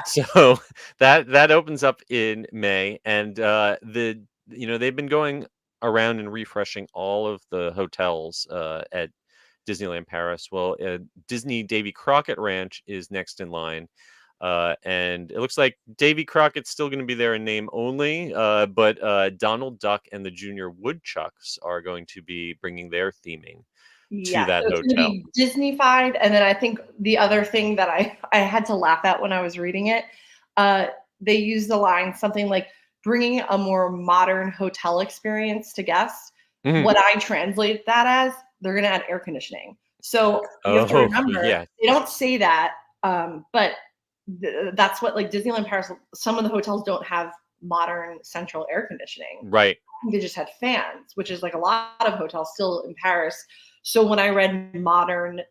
So that opens up in May, and they've been going around and refreshing all of the hotels at Disneyland Paris. Well, Disney Davy Crockett Ranch is next in line. And it looks like Davy Crockett's still going to be there in name only, but Donald Duck and the Junior Woodchucks are going to be bringing their theming to Yeah, that so it's gonna hotel. be Disney-fied, and then I think the other thing that I had to laugh at when I was reading it, they use the line something like bringing a more modern hotel experience to guests. Mhm. What I translate that as, they're gonna add air conditioning. So you have to Oh, remember, yeah. they don't say that, but that's what like Disneyland Paris. Some of the hotels don't have modern central air conditioning. Right. They just had fans, which is like a lot of hotels still in Paris. So when I read modern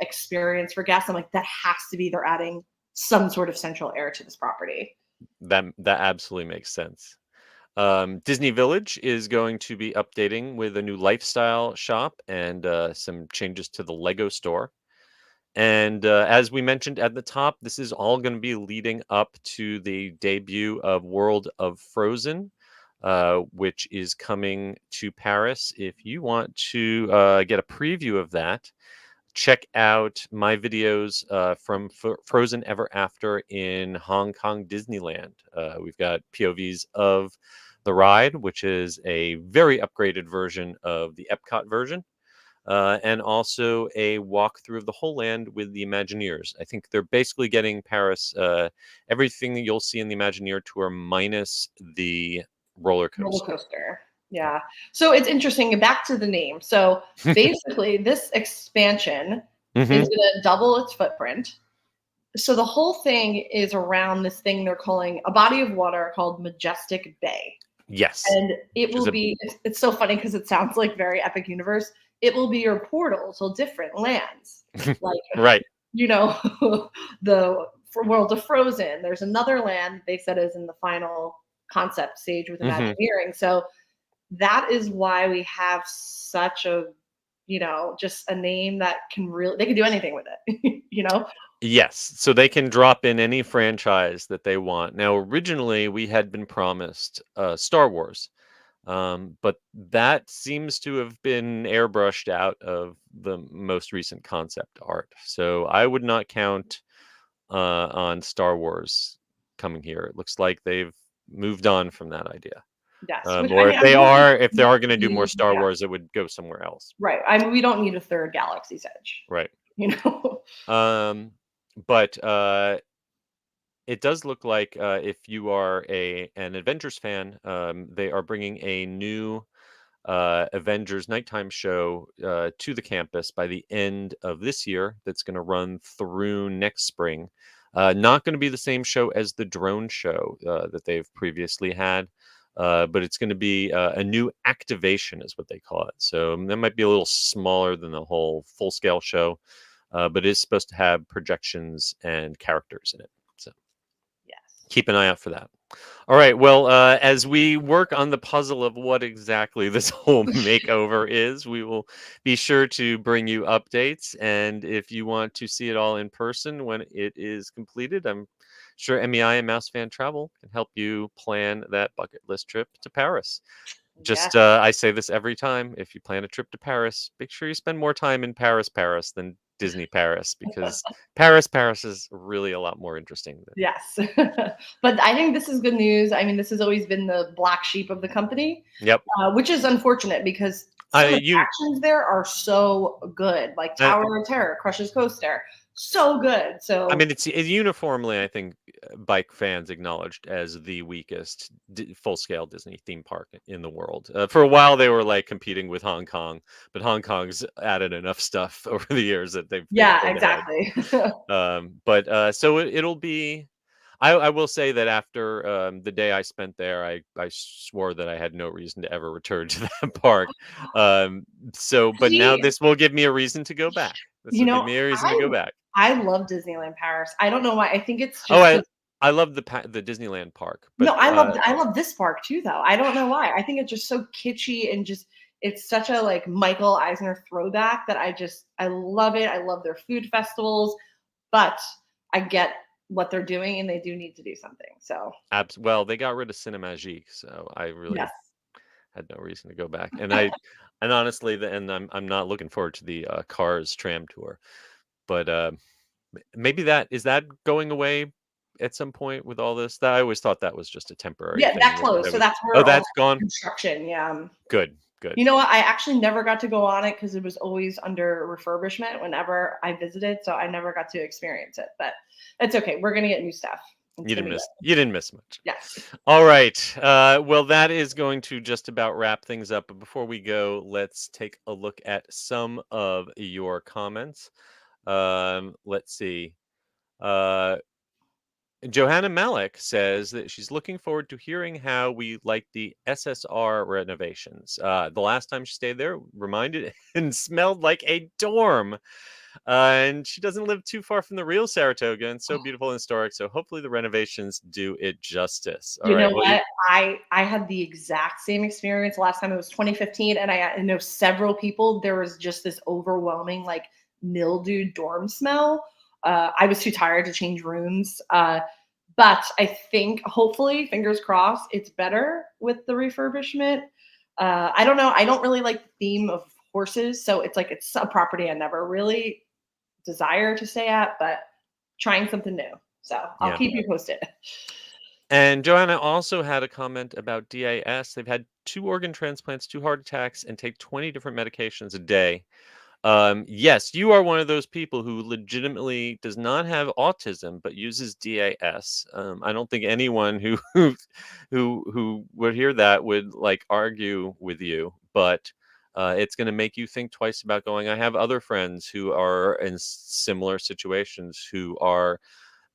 experience for guests, I'm like, that has to be they're adding some sort of central air to this property. That absolutely makes sense. Disney Village is going to be updating with a new lifestyle shop and some changes to the Lego store. And as we mentioned at the top, this is all going to be leading up to the debut of World of Frozen, which is coming to Paris. If you want to get a preview of that, check out my videos from Frozen Ever After in Hong Kong Disneyland. We've got POVs of the ride, which is a very upgraded version of the Epcot version. And also a walkthrough of the whole land with the Imagineers. I think they're basically getting Paris, everything that you'll see in the Imagineer tour minus the roller Roller coaster. coaster. Yeah. So it's interesting. Back to the name. So basically, this expansion is Mhm. going to double its footprint. So the whole thing is around this thing they're calling a body of water called Majestic Bay. Yes. And it Which is will a be, it's so funny because it sounds like very epic universe. It will be your portal to different lands. Like, right. you know, the World of Frozen. There's another land they said is in the final concept stage with Mhm. Imagineering. So that is why we have such a, just a name that can really, they can do anything with it, Yes. So they can drop in any franchise that they want. Now, originally, we had been promised Star Wars. But that seems to have been airbrushed out of the most recent concept art. So I would not count on Star Wars coming here. It looks like they've moved on from that idea. Yes. Which I Or mean, I'm if they are going to do more Star yeah, Wars, it would go somewhere else. right. I mean, we don't need a third Galaxy's Edge, Right. you know. But it does look like if you are an Avengers fan, they are bringing a new Avengers nighttime show to the campus by the end of this year. That's going to run through next spring. Not going to be the same show as the drone show that they've previously had, but it's going to be a new activation, is what they call it. So that might be a little smaller than the whole full scale show, but it is supposed to have projections and characters in it. So Yes. keep an eye out for that. All right. Well, as we work on the puzzle of what exactly this whole makeover is, we will be sure to bring you updates. And if you want to see it all in person when it is completed, I'm sure MEI and Mouse Fan Travel can help you plan that bucket list trip to Paris. Just, I say this every time. If you plan a trip to Paris, make sure you spend more time in Paris than Disney Paris, because Paris is really a lot more interesting. Yes. But I think this is good news. I mean, this has always been the black sheep of the company. Yep. Which is unfortunate because some attractions there are so good. Like Tower of Terror, Crush's Coaster, so good. So I mean, it's uniformly, I think, bike fans acknowledged as the weakest full-scale Disney theme park in the world. For a while, they were like competing with Hong Kong, but Hong Kong's added enough stuff over the years that they've pulled ahead. exactly. So it'll be. I will say that after the day I spent there, I swore that I had no reason to ever return to that park. But now See, this will give me a reason to go back. This will give me a reason to go back. I love Disneyland Paris. I don't know why. I think it's Oh, just I love the Disneyland park. But, no, I love this park too, though. I don't know why. I think it's just so kitschy and just it's such a like Michael Eisner throwback that I love it. I love their food festivals, but I get what they're doing and they do need to do something. So well, they got rid of Cinemagique, so I really yes. had no reason to go back. And honestly, I'm not looking forward to the Cars tram tour, but Maybe that is that going away at some point with all this? That I always thought that was just a temporary Yeah, thing. that closed. So Was, that's oh, where all that's gone. construction. Yeah. Good, good. You know what? I actually never got to go on it because it was always under refurbishment whenever I visited. So I never got to experience it. But it's okay. We're gonna get new stuff. It's You gonna didn't be miss. You didn't miss much. good. Yes. All right. Well, that is going to just about wrap things up. But before we go, let's take a look at some of your comments. Let's see. Uh, Johanna Malik says that she's looking forward to hearing how we like the SSR renovations. The last time she stayed there, reminded and smelled like a dorm. And she doesn't live too far from the real Saratoga, and so beautiful and historic. So hopefully the renovations do it justice. All You right. know Well, what? I had the exact same experience last time. It was 2015, and I know several people. There was just this overwhelming like mildew dorm smell. I was too tired to change rooms, but I think hopefully, fingers crossed, it's better with the refurbishment. I don't know. I don't really like the theme of horses, so it's like it's a property I never really desire to stay at, but trying something new. So I'll yeah. keep you posted. And Joanna also had a comment about DAS. They've had 2 organ transplants, 2 heart attacks, and take 20 different medications a day. Yes, you are one of those people who legitimately does not have autism but uses DAS. I don't think anyone who who would hear that would like argue with you, but it's going to make you think twice about going. I have other friends who are in similar situations who are,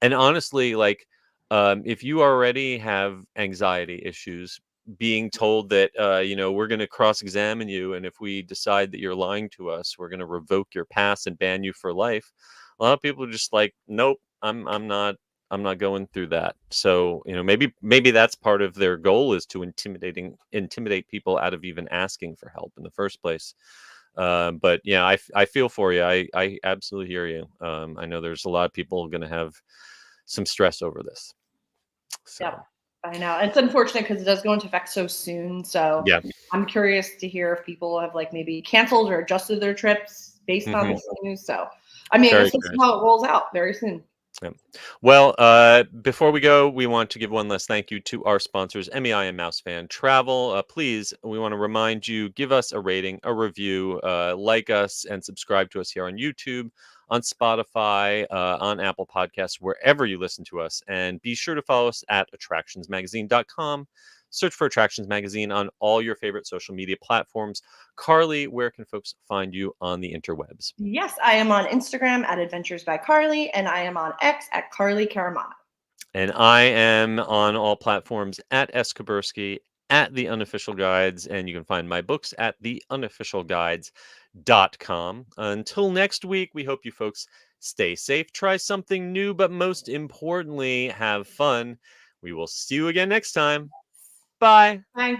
and honestly, like, if you already have anxiety issues, being told that, we're going to cross-examine you, and if we decide that you're lying to us, we're going to revoke your pass and ban you for life. A lot of people are just like, nope, I'm not going through that. So, maybe that's part of their goal, is to intimidate people out of even asking for help in the first place. But yeah, I feel for you. I absolutely hear you. I know there's a lot of people going to have some stress over this. So Yep. I know. It's unfortunate because it does go into effect so soon. So yeah. I'm curious to hear if people have like maybe canceled or adjusted their trips based on Mhm. this news. So I mean, Very we'll see curious. how it rolls out very soon. Yeah. Well, before we go, we want to give one last thank you to our sponsors, MEI and MEI-Travel. Please, we want to remind you, give us a rating, a review, like us, and subscribe to us here on YouTube, on Spotify, on Apple Podcasts, wherever you listen to us. And be sure to follow us at attractionsmagazine.com. Search for Attractions Magazine on all your favorite social media platforms. Carly, where can folks find you on the interwebs? Yes, I am on Instagram at Adventures by Carly, and I am on X at Carly Karamana. And I am on all platforms at Eskabursky, at The Unofficial Guides, and you can find my books at theunofficialguides.com. Until next week, we hope you folks stay safe, try something new, but most importantly, have fun. We will see you again next time. Bye. Bye.